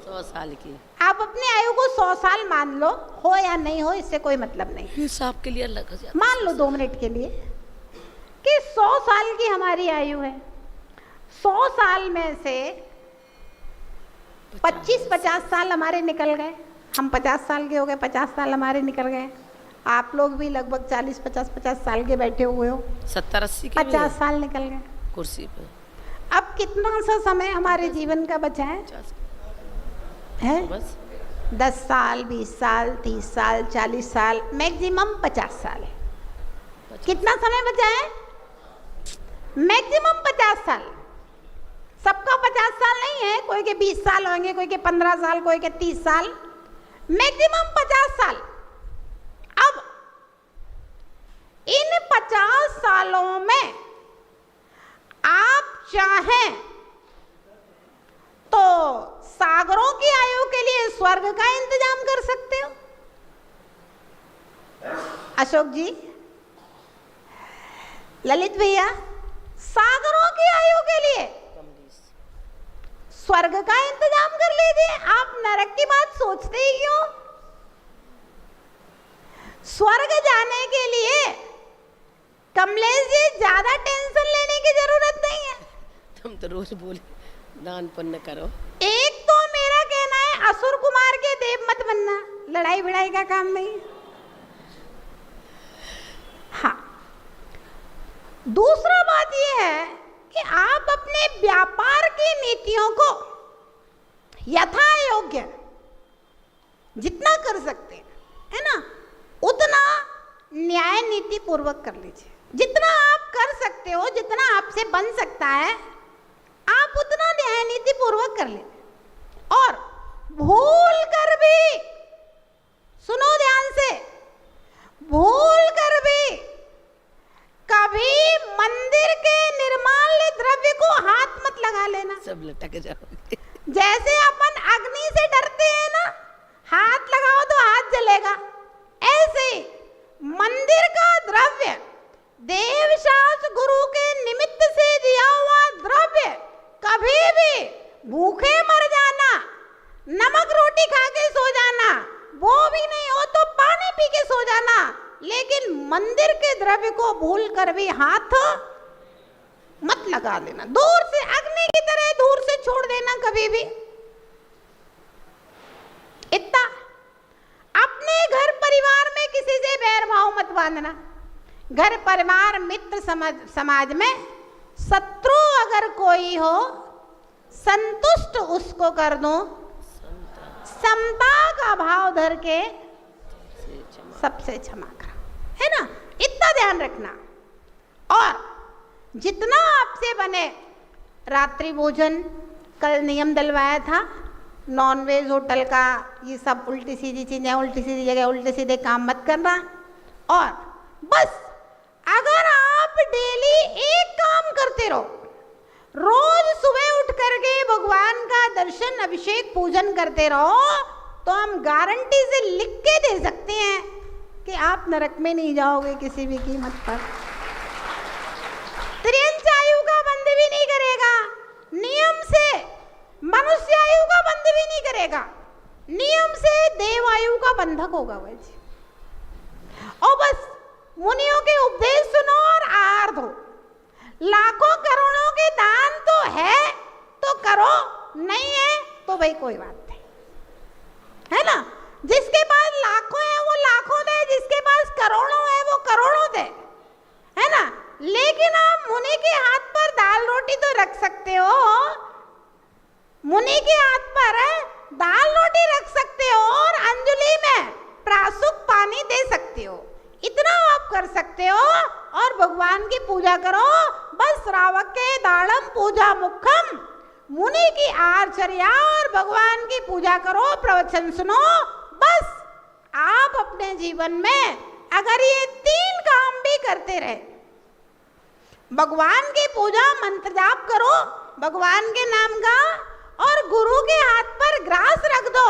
100 साल की। आप अपनी आयु को 100 साल मान लो, हो या नहीं हो इससे कोई मतलब नहीं। हिसाब के लिए अलग हो। मान लो 2 मिनट के लिए कि 100 साल की हमारी आयु है। 100 साल में से 25-50 साल हमारे निकल गए, हम 50 साल के हो गए, 50 साल हमारे निकल गए। आप लोग भी लगभग 40-50 साल के बैठे हुए हो, 70-80 के 50 साल निकल गए कुर्सी पे। अब कितना सा समय हमारे जीवन का बचा है? है बस 10 साल, 20 साल, 30 साल, 40 साल, मैक्सिमम 50 साल है। कितना समय बचा है? मैक्सिमम 50 साल। सबका 50 साल नहीं है, कोई के 20 साल होंगे, कोई के 15 साल, कोई के 30 साल, मैक्सिमम 50 साल। अब इन 50 सालों में आप चाहें तो सागरों की आयु के लिए स्वर्ग का इंतजाम कर सकते हो। अशोक जी, ललित भैया, सागरों की आयु के लिए स्वर्ग का इंतजाम कर लीजिए। आप नरक की बात सोचते ही क्यों? स्वर्ग जाने के लिए कमलेश जी ज्यादा टेंशन लेने की जरूरत नहीं है। तुम तो रोज बोले दान पुण्य करो। एक तो मेरा कहना है असुर कुमार के देव मत बनना, लड़ाई भिड़ाई का काम नहीं। हाँ, दूसरा बात यह है कि आप अपने व्यापार की नीतियों को यथा योग्य जितना कर सकते हैं, है ना, उतना न्याय नीति पूर्वक कर लीजिए। जितना आप कर सकते हो, जितना आपसे बन सकता है, आप उतना न्याय नीति पूर्वक कर लीजिए। और भूल कर भी, सुनो ध्यान से, भूल कर भी कभी मंदिर के निर्माण द्रव्य को हाथ मत लगा लेना। सब लटक जाओगे। जैसे अपन अग्नि से डरते हैं ना, हाथ लगाओ तो हाथ जलेगा, ऐसे ही मंदिर का द्रव्य, देवशास्त्र गुरु के निमित्त से दिया हुआ द्रव्य, कभी भी भूखे मर जाना, नमक रोटी खा के सो जाना, वो भी नहीं हो तो पानी पी के सो जाना, लेकिन मंदिर के द्रव्य को भूल कर भी हाथ मत लगा देना। दूर से, अग्नि की तरह दूर से छोड़ देना कभी भी। इतना अपने घर परिवार में किसी से बैर भाव मत बांधना। घर परिवार मित्र समाज में शत्रु अगर कोई हो, संतुष्ट उसको कर दो, समता का भाव धर के सबसे क्षमा करो, है ना, इतना ध्यान रखना। और जितना आपसे बने, रात्रि भोजन कल नियम डलवाया था, नॉनवेज होटल का, ये सब उल्टी सीधी चीजें, उल्टी सीधी जगह उल्टे सीधे काम मत करना। और बस अगर आप डेली एक काम करते रहो, रोज सुबह उठ करके भगवान का दर्शन, अभिषेक, पूजन करते रहो, तो हम गारंटी से लिख के दे सकते हैं कि आप नरक में नहीं जाओगे किसी भी कीमत पर। त्रियंच आयु का बंद भी नहीं करेगा, नियम से मनुष्य आयु का बंद भी नहीं करेगा, नियम से देव आयु का बंधक होगा वह जी। और बस मुनियों के उपदेश सुनो और आहार दो। लाखों करोड़ों के दान तो है तो करो, नहीं है तो भाई कोई बात नहीं, है ना। जिसके पास लाखों है वो लाखों दे, जिसके पास करोड़ों है वो करोड़ों दे, है ना। लेकिन आप मुनि के हाथ पर दाल रोटी तो रख सकते हो, मुनि के हाथ पर दाल रोटी रख सकते हो और अंजलि में प्रासुक पानी दे सकते हो, इतना आप कर सकते हो। और भगवान की पूजा करो, बस श्रावक के दाड़म पूजा मुखम, मुनि की आचर्या और भगवान की पूजा करो, प्रवचन सुनो। बस आप अपने जीवन में अगर ये 3 काम भी करते रहे, भगवान की पूजा, मंत्र जाप करो भगवान के नाम का, और गुरु के हाथ पर ग्रास रख दो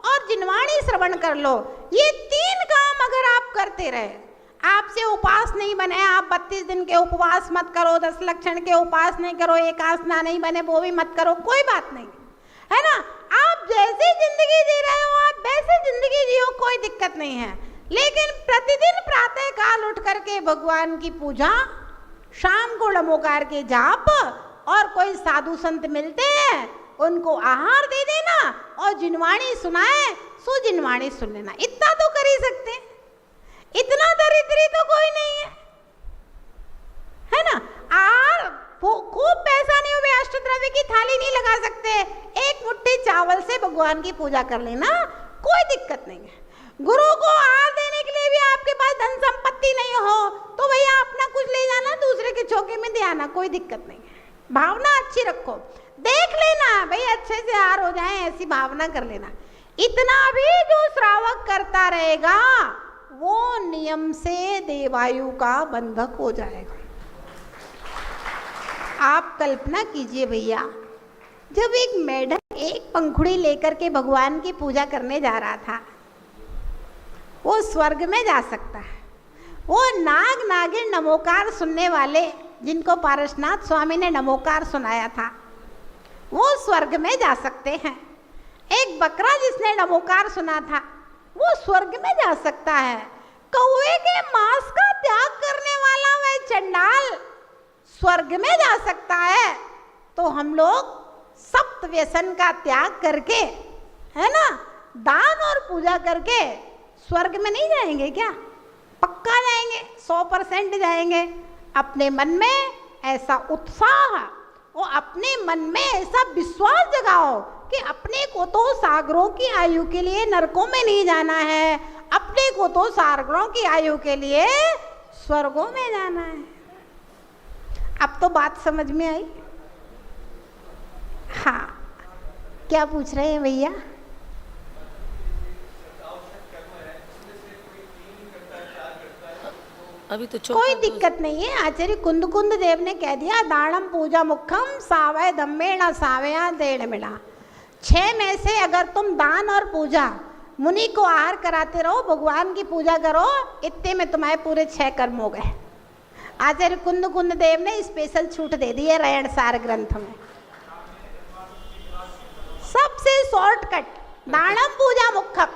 और जिनवाणी श्रवण कर लो, ये 3 काम अगर आप करते रहे, आपसे उपवास नहीं बने, आप 32 दिन के उपवास मत करो, 10 लक्षण के उपवास नहीं करो, एक आसना नहीं बने वो भी मत करो, कोई बात नहीं, है ना। आप जैसी जिंदगी जी रहे हो आप वैसे जिंदगी जियो, कोई दिक्कत नहीं है। लेकिन प्रतिदिन प्रातः काल उठ करके भगवान की पूजा, शाम को नमोकार के जाप, और कोई साधु संत मिलते हैं उनको आहार दे देना, और जिनवाणी सुनाए सो जिनवाणी सुन लेना, इतना तो कर ही सकते हैं। इतना दरिद्री तो कोई नहीं है ना। और खूब पैसा नहीं हो, अष्टद्रव्य की थाली नहीं लगा सकते, एक मुट्ठी चावल चावल से भगवान की पूजा कर लेना, कोई दिक्कत नहीं है। गुरु को आहार देने के लिए भी आपके पास धन संपत्ति नहीं हो तो भैया अपना कुछ ले जाना, दूसरे के चौके में दे आना, कोई दिक्कत नहीं है। भावना अच्छी रखो, देख लेना भाई अच्छे से आहार हो जाए, ऐसी भावना कर लेना। इतना भी जो श्रावक करता रहेगा वो नियम से देवायु का बंधक हो जाएगा। आप कल्पना कीजिए भैया, जब एक मेढक एक पंखुड़ी लेकर के भगवान की पूजा करने जा रहा था, वो स्वर्ग में जा सकता है। वो नाग नागिन नमोकार सुनने वाले जिनको पारसनाथ स्वामी ने नमोकार सुनाया था, वो स्वर्ग में जा सकते हैं। एक बकरा जिसने नमोकार सुना था वो स्वर्ग में जा सकता है। कौवे के मांस का त्याग करने वाला वह चंडाल स्वर्ग में जा सकता है। तो हम लोग सप्त व्यसन का त्याग करके, है ना, दान और पूजा करके स्वर्ग में नहीं जाएंगे क्या? पक्का जाएंगे, 100% जाएंगे। अपने मन में ऐसा उत्साह और अपने मन में ऐसा विश्वास जगाओ कि अपने को तो सागरों की आयु के लिए नरकों में नहीं जाना है, अपने को तो सागरों की आयु के लिए स्वर्गों में जाना है। अब तो बात समझ में आई? हाँ, क्या पूछ रहे हैं भैया? अभी तो कोई दिक्कत नहीं है। आचार्य कुंद देव ने कह दिया, दानम पूजा मुखम सावय दम्मेण सावया देण मिला। 6 में से अगर तुम दान और पूजा, मुनि को आहार कराते रहो, भगवान की पूजा करो, इतने में तुम्हारे पूरे 6 कर्म हो गए। आचार्य कुंद देव ने स्पेशल छूट दे दी है रयण सार ग्रंथ में। सबसे शॉर्टकट दानम पूजा मुखम।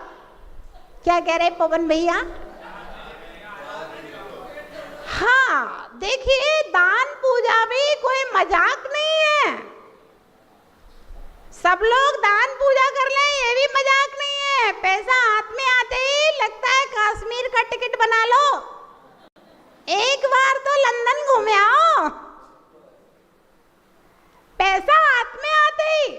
क्या कह रहे पवन भैया? हाँ, देखिए दान पूजा भी कोई मजाक नहीं है। सब लोग दान पूजा कर लें ये भी मजाक नहीं है। पैसा हाथ में आते ही लगता है कश्मीर का टिकट बना लो, एक बार तो लंदन घूमे आओ। पैसा हाथ में आते ही,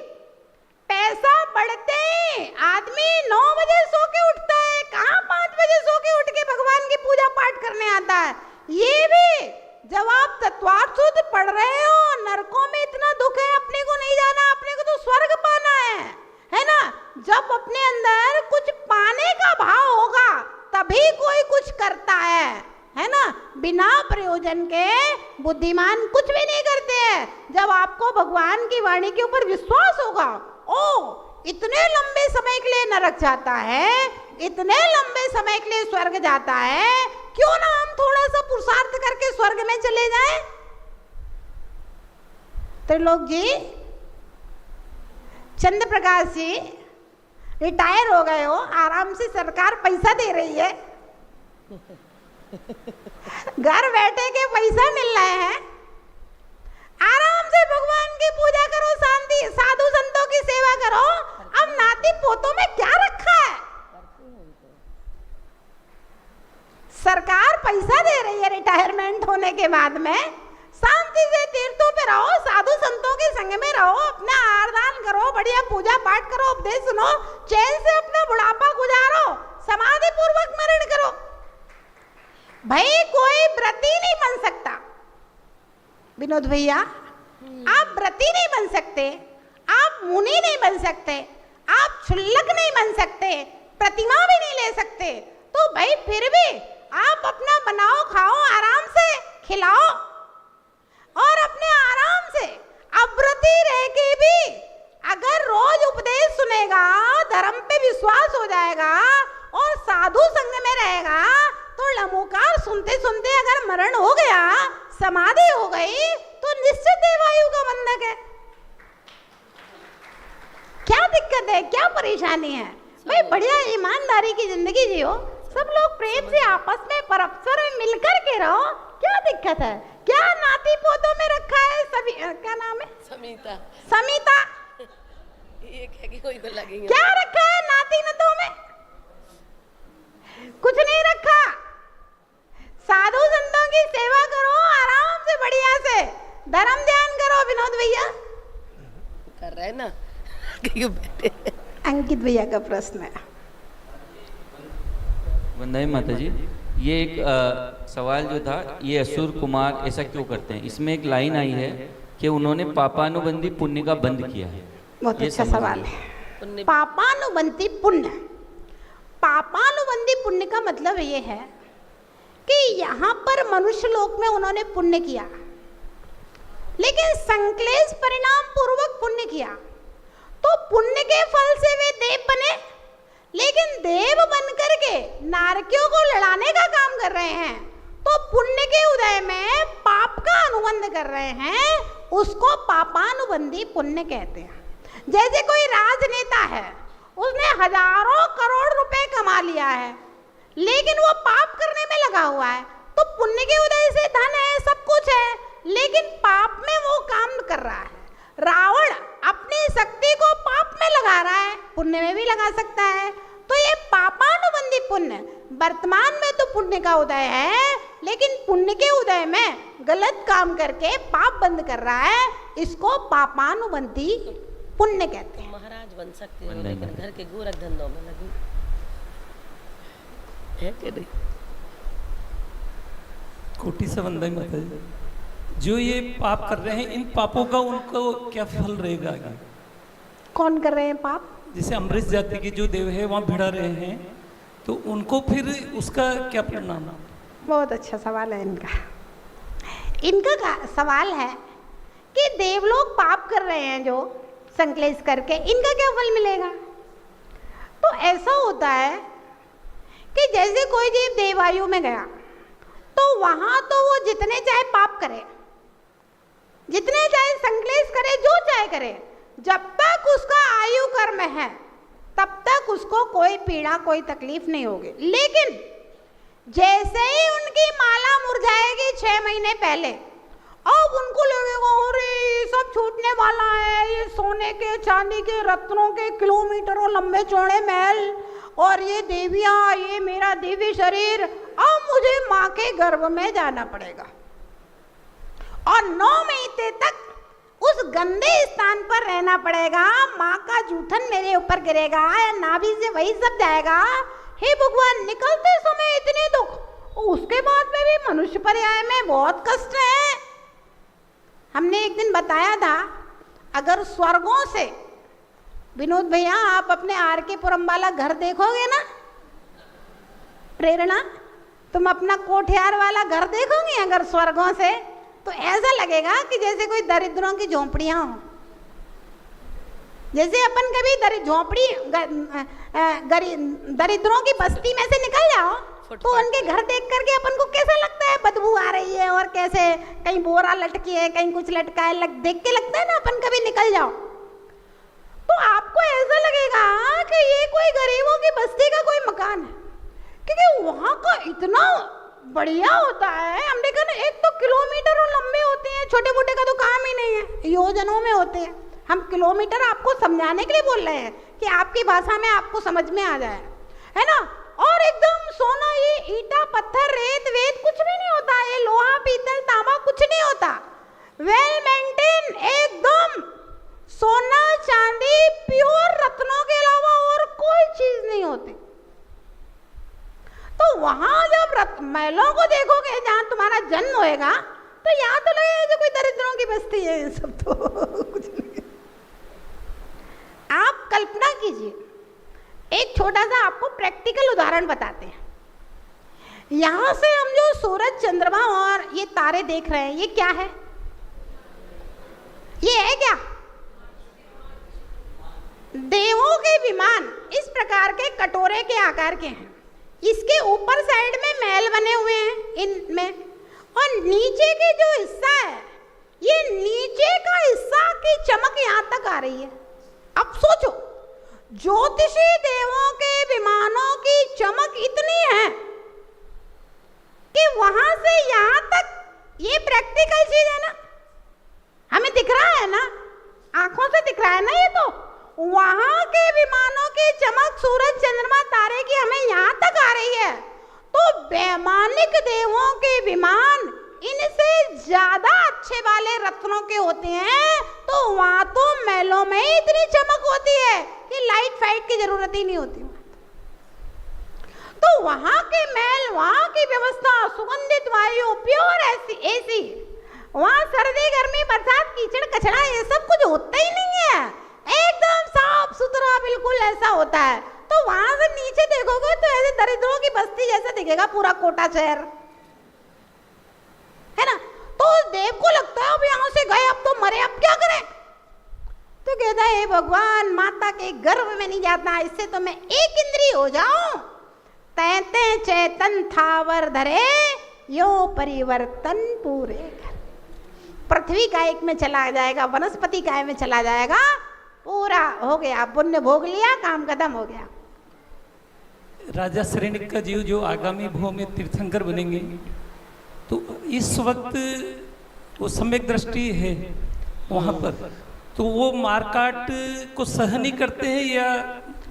पैसा बढ़ते ही आदमी 9 बजे सो के उठता है, कहाँ 5 बजे सो के उठ के भगवान की पूजा पाठ करने आता है। ये भी जब आप तत्वार्थुत पढ़ रहे हो, नरकों में इतना दुख है, अपने को नहीं जाना, अपने को तो स्वर्ग पाना है ना। जब अपने अंदर कुछ पाने का भाव होगा तभी कोई कुछ करता है ना। बिना प्रयोजन के बुद्धिमान कुछ भी नहीं करते हैं। जब आपको भगवान की वाणी के ऊपर विश्वास होगा, ओ इतने लंबे समय के लिए नरक जाता है, इतने लंबे समय के लिए स्वर्ग जाता है, क्यों ना हम थोड़ा सा पुरुषार्थ करके स्वर्ग में चले जाएं? त्रिलोक जी, चंद्र प्रकाश जी रिटायर हो गए हो, आराम से सरकार पैसा दे रही है, घर बैठे के पैसा मिल रहे हैं, आराम से भगवान की पूजा करो, शांति साधु संतों की सेवा करो। अब नाती पोतों में क्या रखा है? सरकार पैसा दे रही है रिटायरमेंट होने के बाद में, शांति से तीर्थों पे रहो, साधु संतों के संग में रहो, अपना आरदान करो, बढ़िया पूजा पाठ करो, उपदेश सुनो, चैन से अपना बुढ़ापा गुजारो, समाधि पूर्वक मरण करो। भाई कोई व्रती नहीं बन सकता। विनोद भैया, आप व्रती नहीं बन सकते, आप मुनि नहीं बन सकते, आप क्षुल्लक नहीं बन सकते, प्रतिमा भी नहीं ले सकते। तो भाई फिर भी आप अपना बनाओ, खाओ, आराम से खिलाओ और अपने आराम से अव्रती रह के भी अगर रोज उपदेश सुनेगा, धर्म पे विश्वास हो जाएगा और साधु संग में रहेगा, तो लमोकार सुनते सुनते अगर मरण हो गया, समाधि हो गई, तो निश्चित देवायु का बंधक है। क्या दिक्कत है, क्या परेशानी है? भाई बढ़िया ईमानदारी की जिंदगी जियो, सब लोग प्रेम से आपस में परस्पर मिलकर के रहो, क्या दिक्कत है? क्या नाती पोतों में रखा है? सभी क्या नाम है? समीता। समीता ये क्या कि कोई को लगेंगे? क्या रखा है नाती नतों में? कुछ नहीं रखा। साधु संतों की सेवा करो, आराम से बढ़िया से धर्म ध्यान करो। विनोद भैया कर रहे हैं ना, क्यों बैठे? अंकित भैया का प्रश्न है। वंदे माता जी, ये एक सवाल जो था, ये असुर कुमार ऐसा क्यों करते हैं? इसमें एक लाइन आई है कि उन्होंने पापानुबंधी पुण्य का बंद किया है। बहुत ये अच्छा समझ सवाल लो। है। पापानुबंधी पुण्य, पापानुबंधी पुण्य का मतलब ये है कि यहाँ पर मनुष्य लोक में उन्होंने पुण्य किया, लेकिन संक्लेश परिणाम पूर्वक पुण्य किया, तो पुण्य के फल से वे देव बने, लेकिन देव बनकर के नारकियों को लड़ाने का काम कर रहे हैं, तो पुण्य के उदय में पाप का अनुबंध कर रहे हैं, उसको पापानुबंधी पुण्य कहते हैं। जैसे कोई राजनेता है, उसने हजारों करोड़ रुपए कमा लिया है, लेकिन वो पाप करने में लगा हुआ है, तो पुण्य के उदय से धन है, सब कुछ है, लेकिन पाप में वो काम कर रहा है। रावण अपनी शक्ति को पाप में लगा रहा है, पुण्य में भी लगा सकता है, तो ये पापानुबंधी पुण्य। वर्तमान में तो पुण्य का उदय है, लेकिन पुण्य के उदय में गलत काम करके पाप बंद कर रहा है, इसको पापानुबंधी पुण्य कहते हैं। महाराज बन सकते हो, लेकिन घर के गोरख धंधों में लगी है कि नहीं? कोटि से वंदे माता जी। जो ये पाप कर रहे हैं, इन पापों का उनको क्या फल रहेगा आगे? कौन कर रहे हैं पाप? जैसे अमरीश जाति के जो देव है वहाँ भिड़ा रहे हैं, तो उनको फिर उसका क्या परिणाम? बहुत अच्छा सवाल है इनका। इनका सवाल है कि देवलोग पाप कर रहे हैं जो संक्लेश करके, इनका क्या फल मिलेगा? तो ऐसा होता है कि जैसे कोई जीव देवायु में गया, तो वहां तो वो जितने चाहे पाप करे, जितने चाहे संक्लेश करे, जो चाहे करे, जब तक उसका आयु कर्म है तब तक उसको कोई पीड़ा, कोई तकलीफ नहीं होगी। लेकिन जैसे ही उनकी माला मुरझाएगी 6 महीने पहले, अब उनको लगेगा अरे ये सब छूटने वाला है, ये सोने के चांदी के रत्नों के किलोमीटरों लंबे चौड़े महल, और ये देवियाँ, ये मेरा दिव्य शरीर, अब मुझे माँ के गर्भ में जाना पड़ेगा, और 9 महीने तक उस गंदे स्थान पर रहना पड़ेगा, माँ का जूठन मेरे ऊपर गिरेगा, नाभि से वही सब जाएगा। हे भगवान, निकलते समय इतने दुख, उसके बाद में भी मनुष्य पर्याय में बहुत कष्ट है। हमने एक दिन बताया था, अगर स्वर्गों से, विनोद भैया आप अपने आर के पुरम वाला घर देखोगे ना, प्रेरणा तुम अपना कोठियार वाला घर देखोगे अगर स्वर्गों से, तो ऐसा लगेगा कि जैसे कोई दरिद्रों की झोंपड़ियां हो। जैसे अपन कभी झोंपड़ी दरिद्रों की बस्ती में से निकल जाओ, तो उनके घर देख करके अपन को कैसा लगता है? बदबू आ रही है, और कैसे कहीं बोरा लटकी है, कहीं कुछ लटका है, देख के लगता है ना, अपन कभी निकल जाओ तो आपको ऐसा लगेगा कि ये कोई गरीबों की बस्ती का कोई मकान है, क्योंकि वहाँ का इतना बढ़िया होता है। हम देखा ना, एक तो किलोमीटरों लंबे होते हैं, छोटे मोटे का तो काम ही नहीं है, योजनों में होते हैं। हम किलोमीटर आपको समझाने के लिए बोल रहे हैं कि आपकी भाषा में आपको समझ में आ जाए, है ना। और एकदम सोना, ये ईटा पत्थर रेत वेत कुछ भी नहीं होता, ये लोहा पीतल तांबा कुछ नहीं होता, वेल मेंटेन, एकदम सोना चांदी प्योर रत्नों के अलावा और कोई चीज नहीं होती। तो वहां जब महलों को देखोगे जहां तुम्हारा जन्म होएगा, तो यहाँ तो लगेगा कि कोई दरिद्रों की बस्ती है, ये सब तो कुछ नहीं। आप कल्पना कीजिए, एक छोटा सा आपको प्रैक्टिकल उदाहरण बताते हैं। यहां से हम जो सूरज, चंद्रमा और ये तारे देख रहे हैं, ये क्या है? ये है क्या? देवों के विमान इस प्रकार के कटोरे के आकार के हैं। इसके ऊपर साइड में महल बने हुए हैं इनमें, और नीचे के जो हिस्सा है, ये नीचे का हिस्सा की चमक यहां तक आ रही है। अब सोचो, ज्योतिषी देवों के विमानों की चमक इतनी है कि वहां से यहां तक, ये प्रैक्टिकल चीज है ना, हमें दिख रहा है ना, आंखों से दिख रहा है ना, ये तो वहां के विमानों की चमक, सूरज चंद्रमा तारे की हमें यहां तक आ रही है, तो वैमानिक देवों के विमान इनसे ज्यादा अच्छे वाले रत्नों के होते हैं, तो तो वहां तो महलों में ही इतनी चमक होती है कि लाइट फाइट की जरूरत ही नहीं होती। तो वहां के महल, वहां की व्यवस्था, सुगंधित वायु, प्योर एसी, वहां सर्दी गर्मी बरसात कीचड़ कचरा ये सब कुछ होता ही नहीं है, एकदम साफ सुथरा बिल्कुल ऐसा होता है। तो वहां से नीचे देखोगे तो ऐसे दरिद्रों की बस्ती जैसा दिखेगा पूरा कोटा शहर, है ना। तो देव को लगता है अब यहाँ से गए, अब तो मरे, अब क्या करें। तो कहता है भगवान, माता के गर्भ में नहीं जाता, इससे तो मैं एक इंद्री हो जाऊं। तैते चेतन थावर धरे, यो परिवर्तन पूरे कर। पृथ्वी काय में चला जाएगा, वनस्पति काय में चला जाएगा, पूरा हो गया, पुण्य भोग लिया, काम खत्म हो गया। राजा श्रेणिक का जीव जो आगामी भव में तीर्थंकर बनेंगे, तो इस वक्त वो सम्यक दृष्टि है वहाँ पर, तो वो मारकाट को सहन नहीं करते हैं या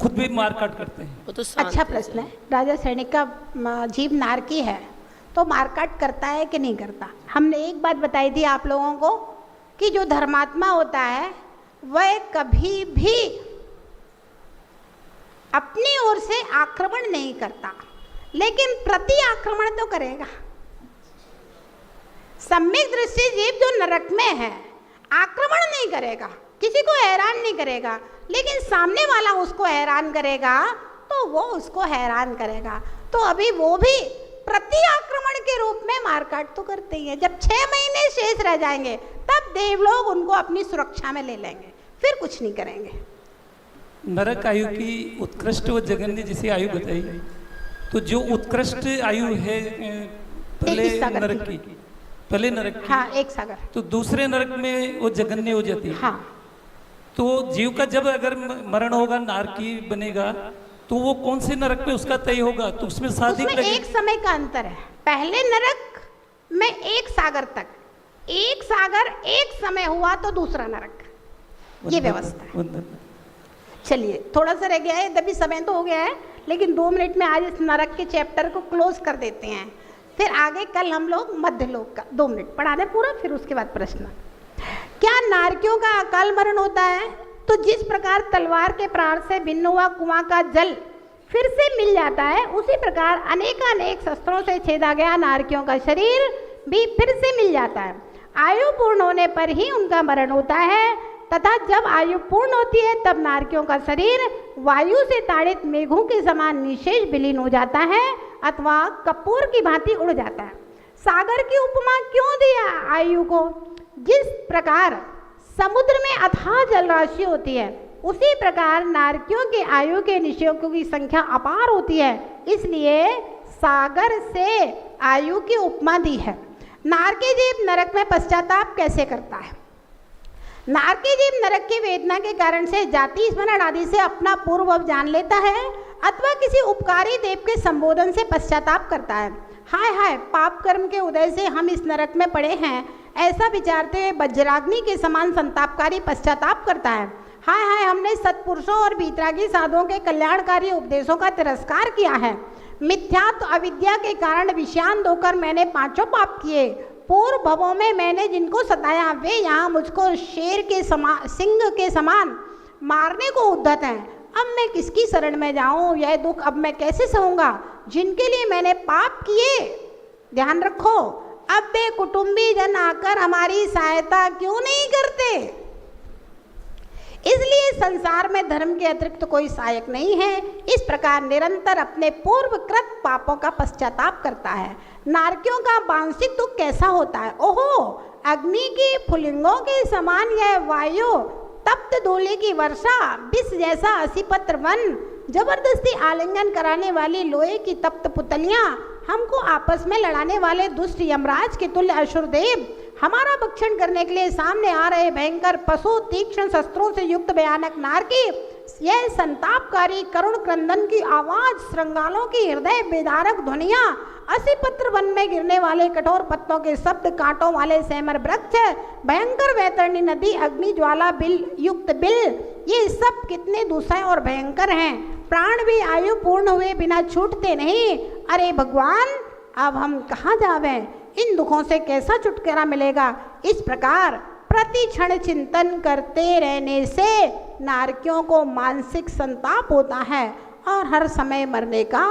खुद भी मारकाट करते हैं? वो तो अच्छा प्रश्न है। राजा श्रेणिक का जीव नारकी है तो मारकाट करता है कि नहीं करता? हमने एक बात बताई थी आप लोगों को कि जो धर्मात्मा होता है वह कभी भी अपनी ओर से आक्रमण नहीं करता, लेकिन प्रति आक्रमण तो करेगा। सम्यक दृष्टि जीव जो नरक में है आक्रमण नहीं करेगा, किसी को हैरान नहीं करेगा, लेकिन सामने वाला उसको हैरान करेगा तो वो उसको हैरान करेगा। तो अभी वो भी प्रति आक्रमण के रूप में मारकाट तो करते ही है। जब 6 महीने शेष रह जाएंगे तब देवलोग उनको अपनी सुरक्षा में ले लेंगे, फिर कुछ नहीं करेंगे। नरक आयु की उत्कृष्ट व जघन्य जिसे आयु बताई, तो जो उत्कृष्ट आयु है पहले नरक की, पहले नरक की, हाँ, एक सागर, तो दूसरे नरक में वो जघन्य हो जाती है। हाँ। तो जीव का जब अगर मरण होगा, नारकी बनेगा, तो वो कौन से नरक में उसका तय होगा? तो उसमें शादी उसमें एक समय का अंतर है। पहले नरक में एक सागर तक, एक सागर एक समय हुआ तो दूसरा नरक, ये व्यवस्था है। चलिए थोड़ा सा रह गया है, तभी समय तो हो गया है, लेकिन 2 मिनट में आज इस नरक के चैप्टर को क्लोज कर देते हैं। फिर आगे कल हम लोग मध्यलोक का 2 मिनट पढ़ा दें पूरा, फिर उसके बाद प्रश्न। क्या नारकियों का अकाल मरण होता है? तो जिस प्रकार तलवार के प्राण से भिन्न हुआ कुआं का जल फिर से मिल जाता है, उसी प्रकार अनेकानेक शस्त्रों से छेदा गया नारकियों का शरीर भी फिर से मिल जाता है। आयु पूर्ण होने पर ही उनका मरण होता है, तथा जब आयु पूर्ण होती है तब नारकियों का शरीर वायु से ताड़ित मेघों के समान निशेष विलीन हो जाता है अथवा कपूर की भांति उड़ जाता है। सागर की उपमा क्यों दिया आयु को? जिस प्रकार समुद्र में अथाह जल राशि होती है, उसी प्रकार नारकियों के आयु के निशेषों की संख्या अपार होती है, इसलिए सागर से आयु की उपमा दी है। नारकी जीव नरक में पश्चाताप कैसे करता है? नारकी जीव नरक की वेदना के कारण से जाति स्मरण आदि से अपना पूर्व जान लेता है अथवा किसी उपकारी देव के संबोधन से पश्चाताप करता है। हाय हाय, पाप कर्म के उदय से हम इस नरक में पड़े हैं, ऐसा विचारते हुए वज्राग्नि के समान संतापकारी पश्चाताप करता है। हाय हाय, हमने सत्पुरुषों और वीतरागी साधुओं के कल्याणकारी उपदेशों का तिरस्कार किया है। मिथ्यात्व अविद्या के कारण विषांत होकर मैंने 5 पाप किए। पूर्व भवों में मैंने जिनको सताया वे यहाँ मुझको शेर के समान, सिंह के समान मारने को उद्यत हैं। अब मैं किसकी शरण में जाऊँ? यह दुख अब मैं कैसे सहूँगा जिनके लिए मैंने पाप किए? ध्यान रखो, अब वे कुटुंबी जन आकर हमारी सहायता क्यों नहीं करते? इसलिए संसार में धर्म के अतिरिक्त कोई सहायक नहीं है। इस प्रकार निरंतर अपने पूर्वकृत पापों का पश्चाताप करता है। नारकियों का मानसिक दुख कैसा होता है? ओहो, अग्नि की फुलिंगों के समान यह वायु, तप्त धूलि की वर्षा, विष जैसा असीपत्र वन, जबरदस्ती आलिंगन कराने वाली लोहे की तप्त पुतलियां, हमको आपस में लड़ाने वाले दुष्ट यमराज के तुल्य असुर देव, हमारा भक्षण करने के लिए सामने आ रहे भयंकर पशु, तीक्ष्ण शस्त्रों से युक्त भयानक नारकी, यह संतापकारी करुण क्रंदन की आवाज, श्रृंगालों की हृदय बेदारक ध्वनियां, असीपत्र वन में गिरने वाले कठोर पत्तों के शब्द, कांटों वाले सेमर वृक्ष, भयंकर वैतरणी नदी, अग्नि ज्वाला बिल युक्त बिल, ये सब कितने दुस्सह और भयंकर हैं। प्राण भी आयु पूर्ण हुए बिना छूटते नहीं। अरे भगवान, अब हम कहाँ जावें? इन दुखों से कैसा छुटकारा मिलेगा? इस प्रकार प्रति क्षण चिंतन करते रहने से नारकियों को मानसिक संताप होता है और हर समय मरने का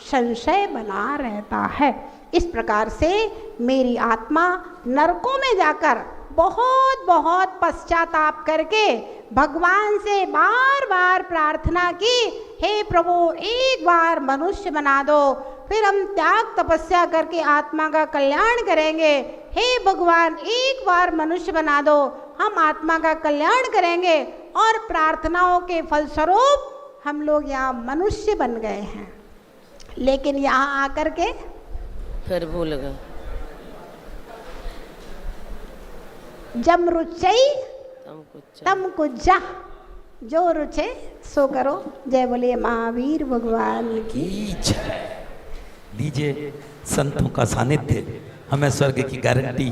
संशय बना रहता है। इस प्रकार से मेरी आत्मा नरकों में जाकर बहुत बहुत पश्चाताप करके भगवान से बार बार प्रार्थना की, हे प्रभु एक बार मनुष्य बना दो, फिर हम त्याग तपस्या करके आत्मा का कल्याण करेंगे। हे भगवान एक बार मनुष्य बना दो, हम आत्मा का कल्याण करेंगे। और प्रार्थनाओं के फलस्वरूप हम लोग यहाँ मनुष्य बन गए हैं, लेकिन यहाँ आकर के फिर भूल गए। जम रुचई तम कुजा, जो रुचे सो करो। जय बोलिए महावीर भगवान की। की जय। लीजिए संतों का सानिध्य हमें स्वर्ग की गारंटी